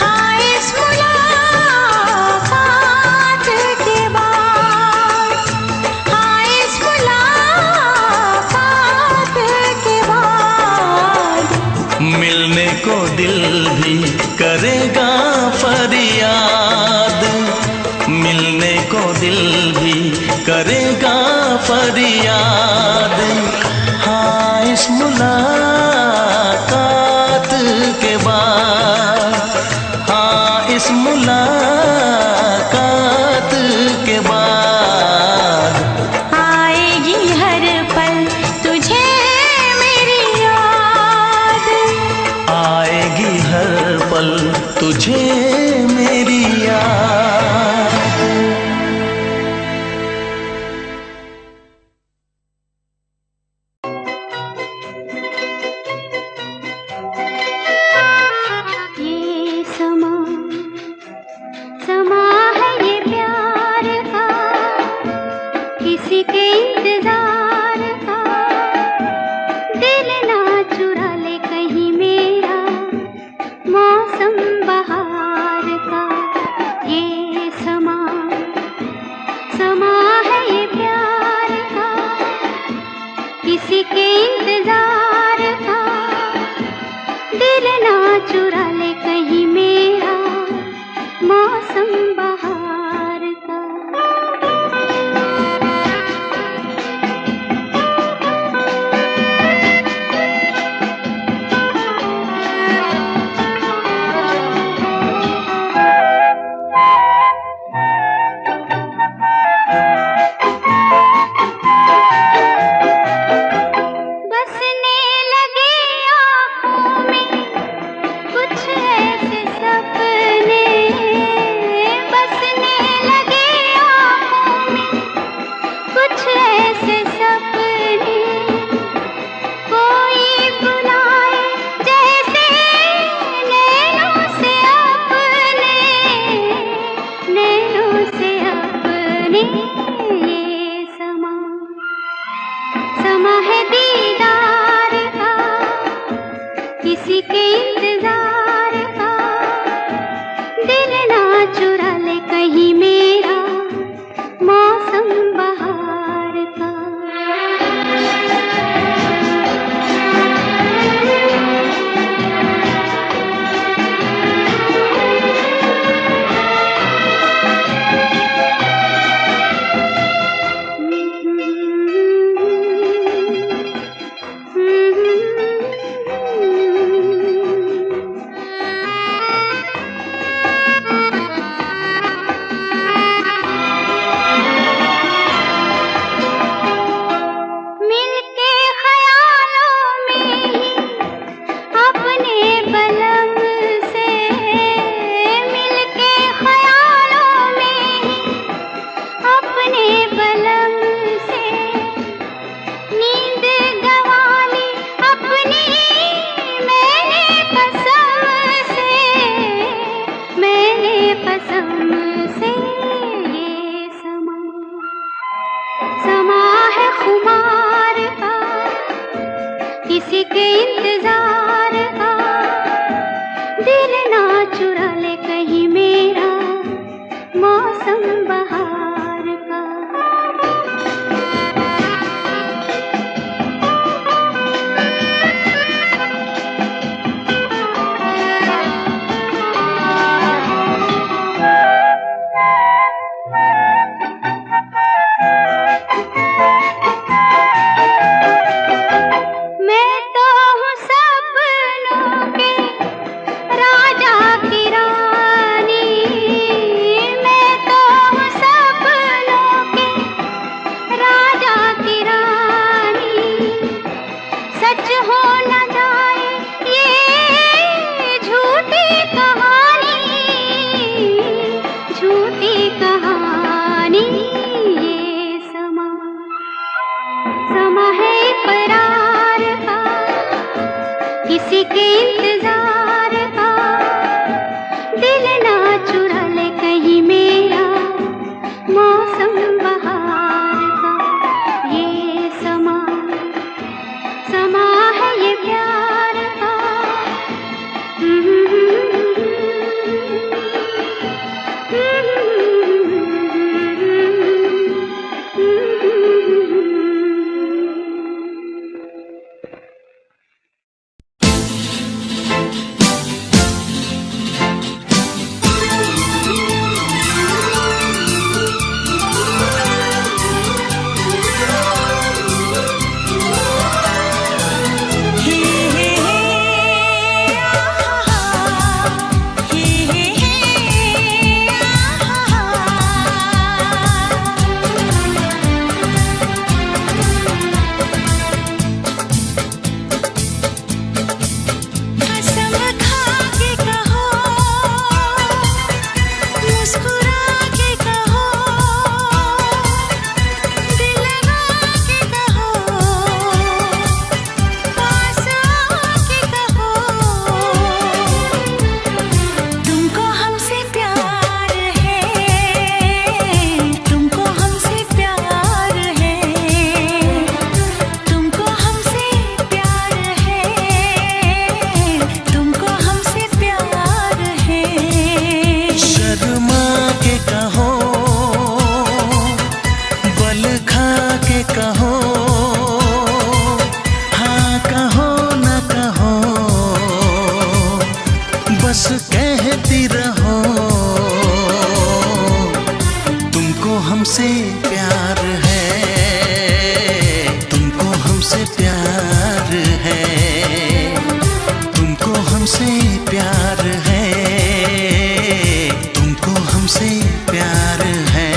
हाँ इस मुलाकात के बाद, हाँ इस मुलाकात के बाद मिलने को दिल भी करेगा फरियाद, मिलने को दिल भी करेगा फरियाद। हाँ इस मुलाकात के बाद, हाँ इस मुलाकात के बाद आएगी हर पल तुझे मेरी याद। आएगी हर पल तुझे मेरी याद। ये समा समा है ये प्यार का, किसी के इंतजार का। दिल ना चुरा ले कहीं मेरा, मौसम बहार का। ये समा समा है ये प्यार का, किसी के इंतजार का। दिल ना चुरा ले कहीं मेरा, मौसम बहार का। बसने बलम से नींद गवा ली अपनी मैंने कसम से ये समा है खुमार का किसी के इंतजार का दिल ना चुरा ले कहीं मेरा मौसम बहार का मैं तो हूँ सपनों के राजा की रानी मैं तो हूँ सपनों के राजा की रानी सच हो न जाए ये झूठी कहानी ये समा है इकरार का किसी के इंतजार का दिल ना चुरा ले कहीं मेरा मौसम बहार का ये समा है ये प्यार का कसम खा के कहो मुस्कुरा के कहो दिल लगा के कहो पास आके कहो तुमको हमसे प्यार है तुमको हमसे प्यार है तुमको हमसे प्यार है तुमको हमसे प्यार है शर्मा के कहो बल खा के कहो हाँ कहो न कहो बस कहती रहो तुमको हमसे प्यार है तुमको हमसे प्यार है तुमको हमसे प्यार है तुमको हमसे प्यार है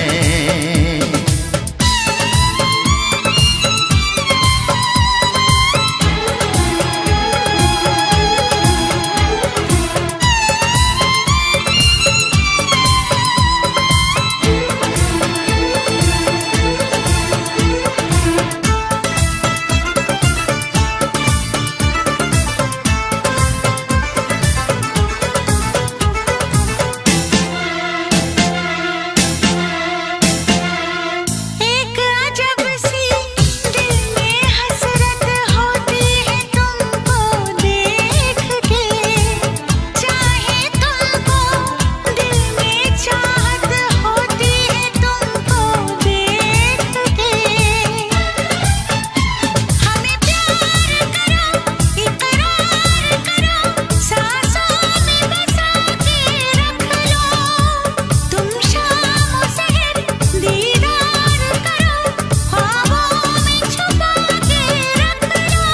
एक अजब सी दिल में हसरत होती है तुमको देख के चाहे तुमको दिल में चाहत होती है तुमको देख के हमें प्यार करो इकरार करो सांसों में बसा के रख लो तुम शाम सहर दीदार करो ख्वाबों में छुपा के रख लो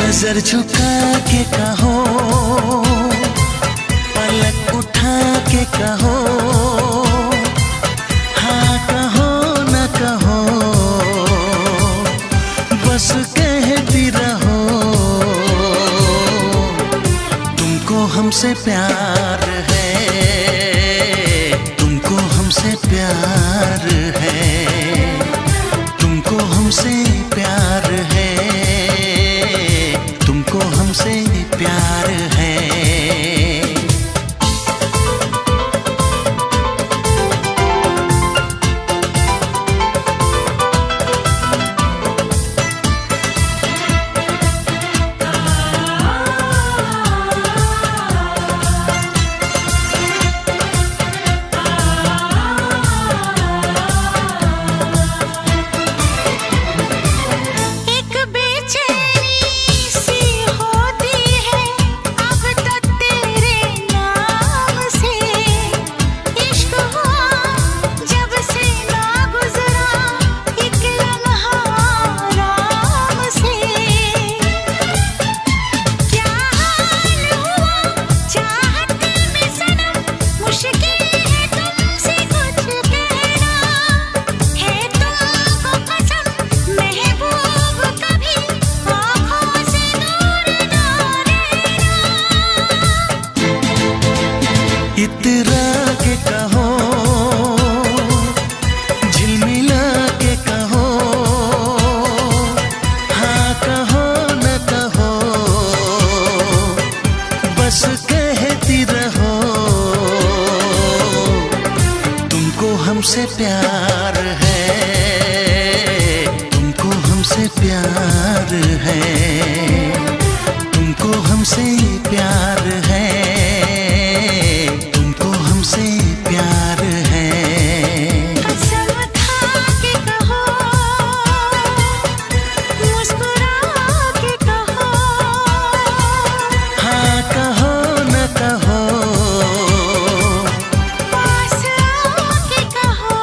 नजर झुका के कहो पलक उठा के कहो हाँ कहो न कहो बस कहती रहो तुमको हमसे प्यार है तुमको हमसे प्यार प्यार है, तुमको हमसे प्यार है, तुमको हमसे प्यार है। इतरा के कहो, झिलमिला के कहो, हाँ कहो न कहो, बस कहती रहो, तुमको हमसे प्यार है, तुमको हमसे प्यार है, तुमको हमसे प्यार है, तुमको हमसे प्यार है। कसम खा के कहो, मुस्कुरा के कहो, हाँ कहो न कहो, पास आके कहो,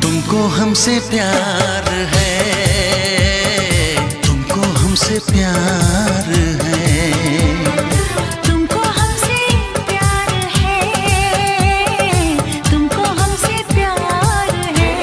तुमको हमसे प्यार है, तुमको हमसे प्यार है। तुमको हमसे प्यार है, तुमको हमसे प्यार है।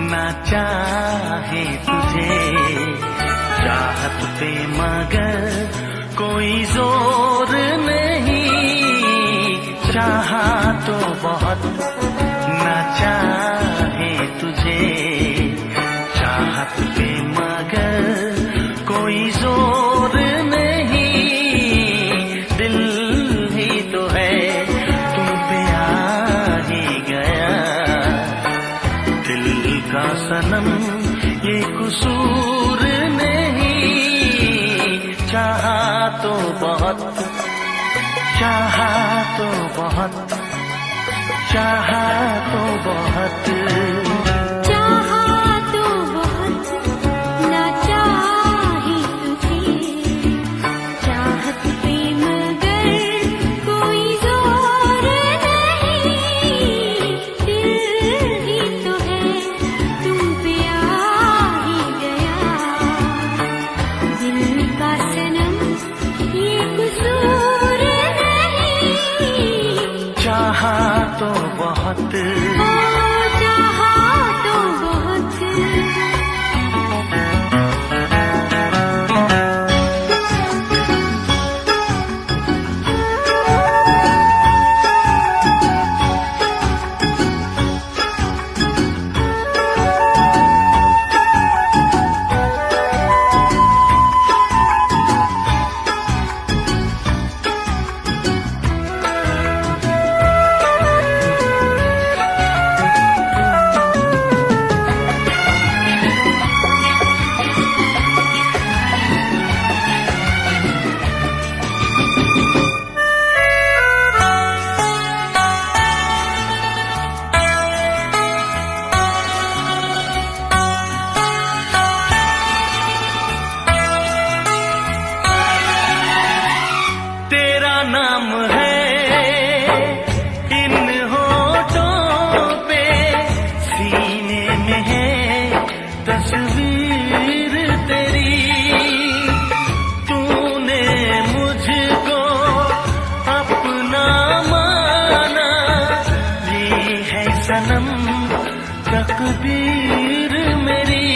ना चाहे तुझे चाहत पे मगर कोई जोर नहीं, चाहा तो बहुत ना चाहे तुझे चाहत पे मगर कोई जोर नहीं, दिल ही तो है तुम पे आ ही गया, दिल का सनम ये कसूर नहीं, चाहा तो बहुत, चाहा तो बहुत, चाहा तो बहुत, चाहा तो बहुत ना चाहे तुझे चाहत पे मगर कोई जोर नहीं, दिल ही तो है तुम पे आ ही गया, दिल का सनम ये कसूर नहीं, चाहा तो बहुत, चाहा नाम है इन होठों पे, सीने में है तस्वीर तेरी। तूने मुझको अपना माना, ये है सनम तकदीर मेरी।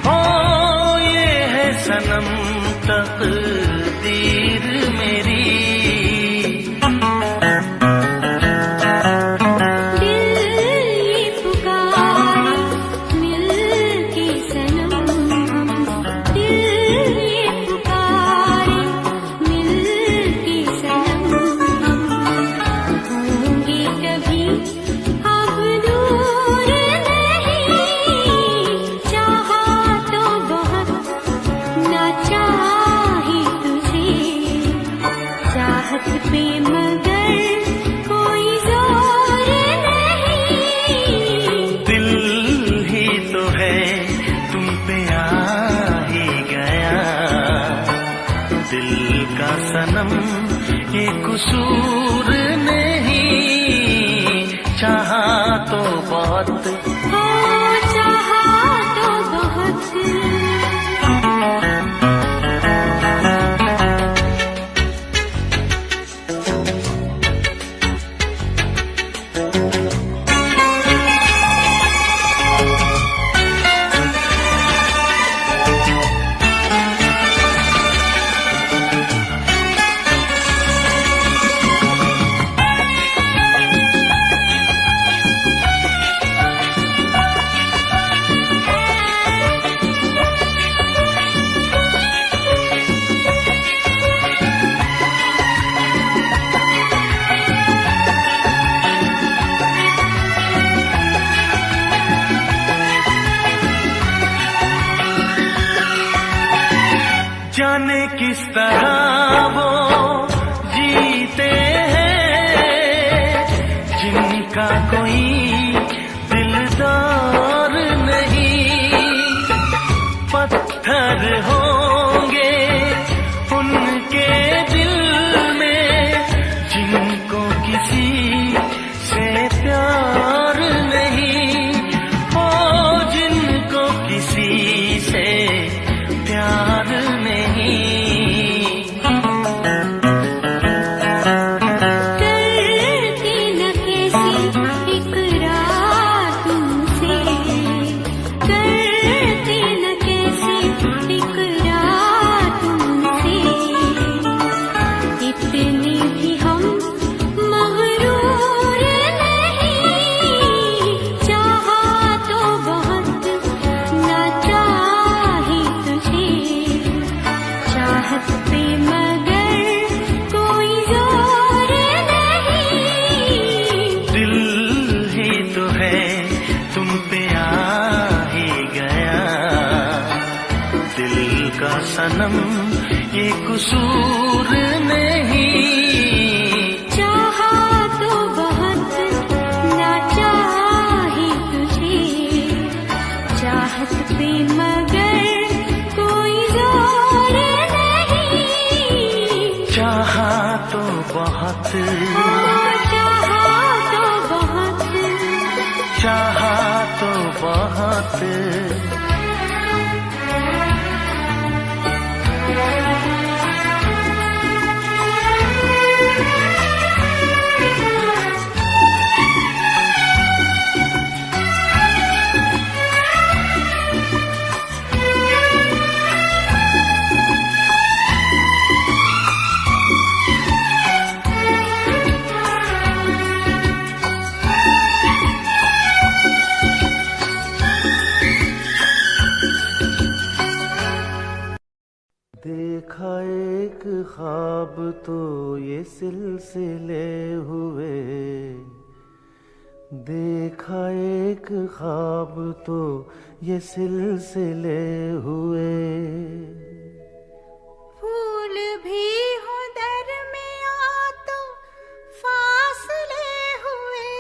हो ये है सनम तकदीर मेरी। सनम ये कसूर नहीं, चाहा तो बहुत, हो चाहा तो बहुत। जाने किस तरह वो जीते हैं जिनका कोई दिलदार नहीं। पत्थर होंगे उनके दिल में जिनको किसी से प्यार नहीं। ओ जिनको किसी से प्यार नहीं। करती न कैसी इकरार तुमसे, करती न कैसी इकरार तुमसे। इतने भी हम मगरूर नहीं, चाहा तो बहुत ना चाही तुझे। चाहत पे मगर कोई जोर नहीं, दिल ही तो है तुम पे आ ही गया। दिल का सनम ये कसूर नहीं। चाहा तो बहुत ना चाही तुझे। चाहत पे मगर कोई जोर नहीं, चाहा तो बहुत, चाहा तो बहुत। चाहा तो बहुत। देखा एक ख्वाब तो ये सिलसिले हुए। देखा एक ख्वाब तो ये सिलसिले हुए। फूल भी हो दरमियां तो फासले हुए।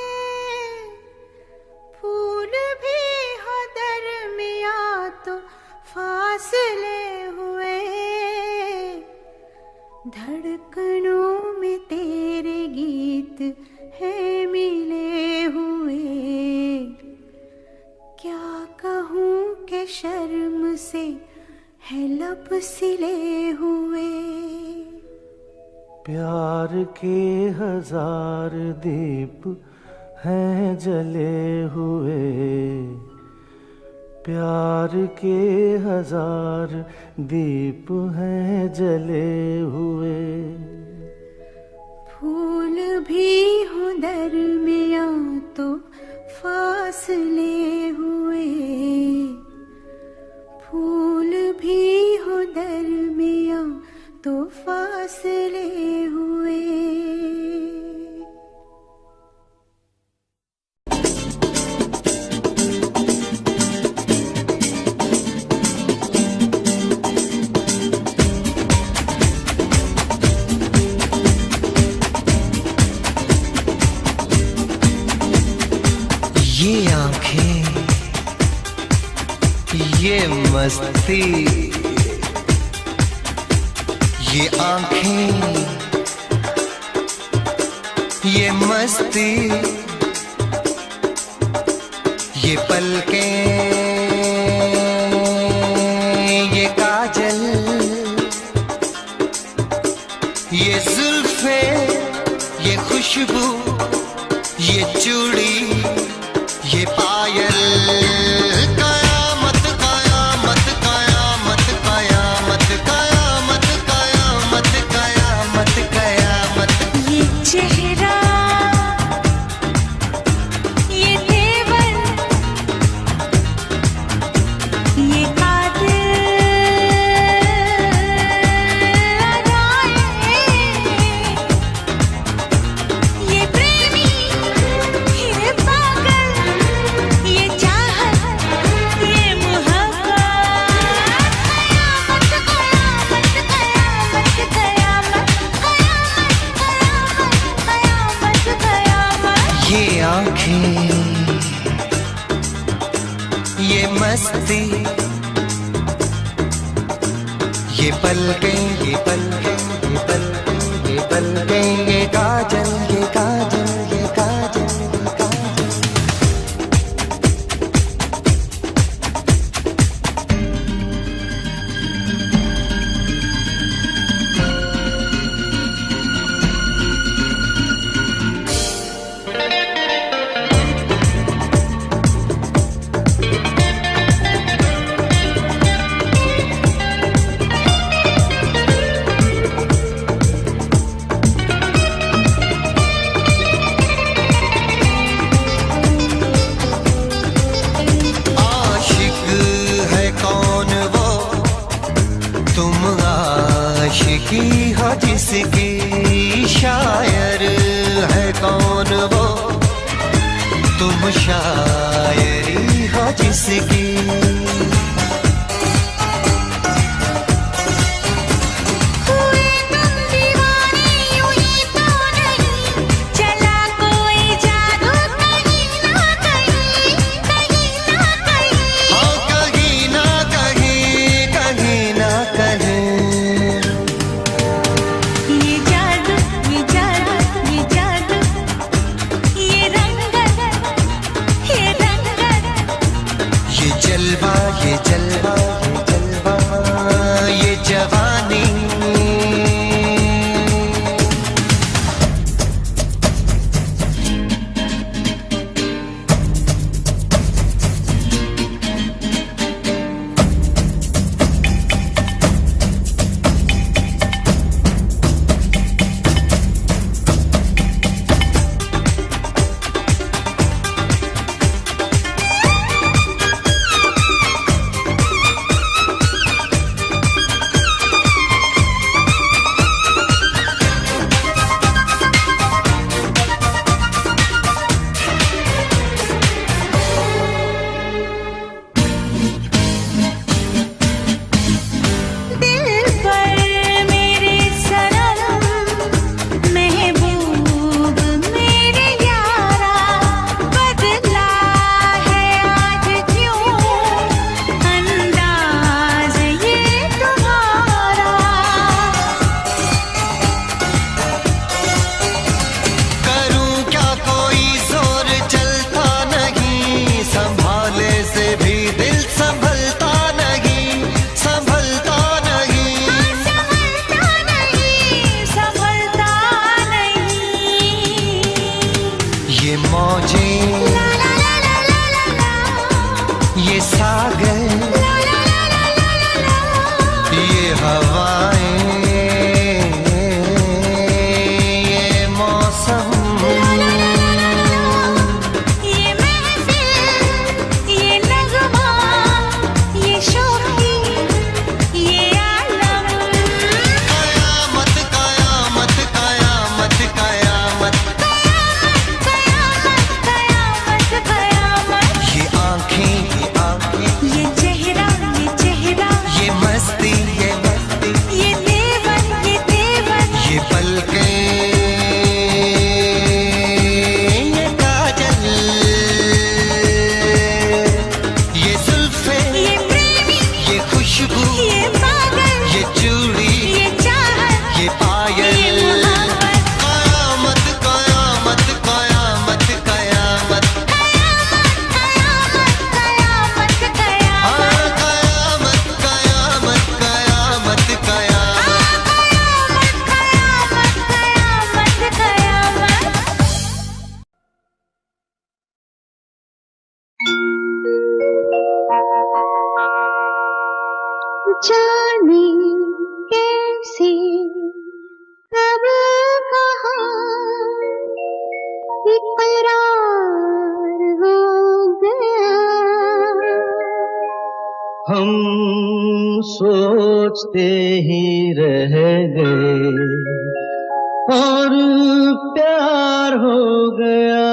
फूल भी हो दरमियां तो फासले हुए। धड़कनों में गीत है मिले हुए, क्या कहूँ के शर्म से है लब सिले हुए। प्यार के हजार दीप हैं जले हुए, प्यार के हजार दीप हैं जले हुए। फूल भी हो दरमियाँ तो फासले हुए, फूल भी हो दरमियाँ तो फासले हुए। ये आंखें, ये मस्ती, ये आंखें, ये मस्ती, ये पलकें, ये काजल, ये जुल्फें, ये खुशबू, ये चूड़ी, ये पायल, कयामत कयामत कयामत कयामत कयामत कयामत कयामत कयामत। ये चेहरा, ये तेवर, ये कातिल अदाएं, ये प्रेमी, ये पागल, ये चाहत, ये मोहब्बत, कयामत कयामत कयामत कयामत कयामत कयामत। ये आंखें, ये मस्ती, ये पलकें, ये पलकें, ये पलकें, ये पलकें, ये काजल, ये काजल, ये काजल, ये काजल। आशिक है कौन वो, तुम आशिकी हो जिसकी, शायर है कौन वो, तुम शायरी हो जिसकी। हुए तुम दीवाने यूं ही तो नहीं, चला कोई जादू कहीं ना कहीं, कहीं ना कहीं। हाँ कहीं ना कहीं, कहीं ना कहीं। ये जादू, ये जादू, ये जादू, ये रंगत, ये रंगत, ये जलवा, ये जाने कैसे कब कहाँ इकरार हो गया। हम सोचते ही रह गए और प्यार हो गया।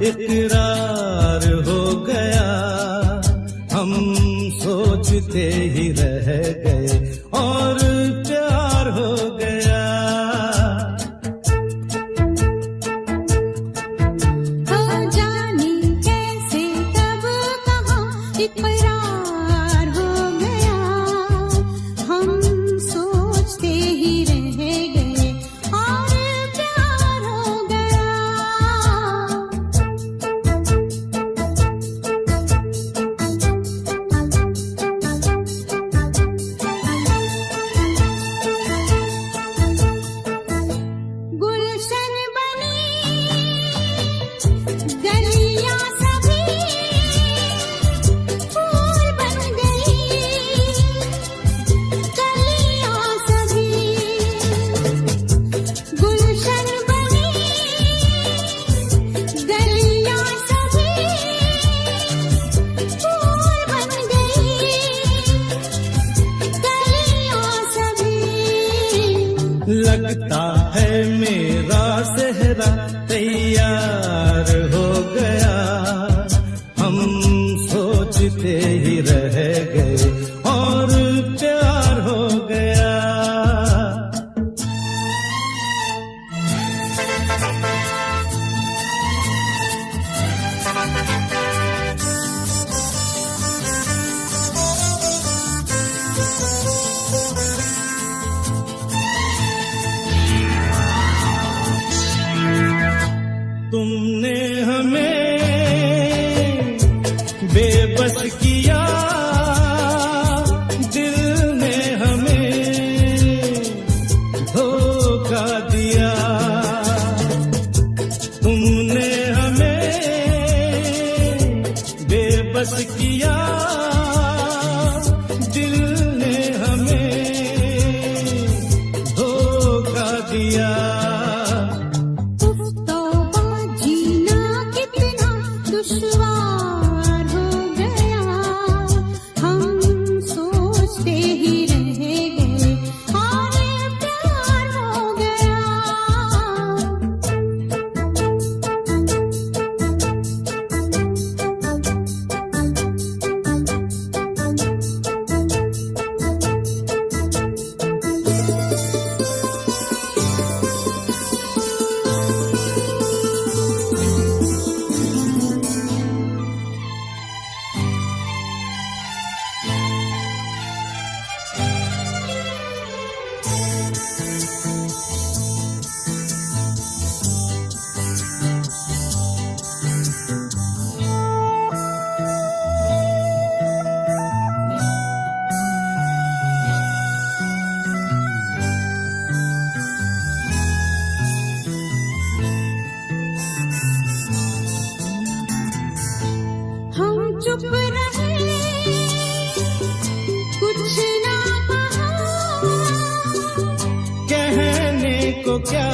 इकरार हो गया, हम सोचते ही रह गए और प्यार हो गया। हो जाने कैसे कब कहाँ इकरार हो गया, हम सोचते ही रह गए और प्यार हो गया। गुलशन बनी गलियां सभी फूल बन गई, गलियां सभी गुलशन बनी गलियां सभी फूल बन गई, गलियां सभी। लगता है मेरा सेहरा तैयार हो गया, हम सोचते ही रह गए और प्यार हो गया। तुमने हमें बेबस किया, दिल ने हमें धोखा दिया। तुमने हमें बेबस किया, दिल ने हमें धोखा दिया। दुश्वार हो गया, हम सोचते ही रह गए और प्यार हो गया। हम चुप रहे, कुछ ना कहा, कहने को क्या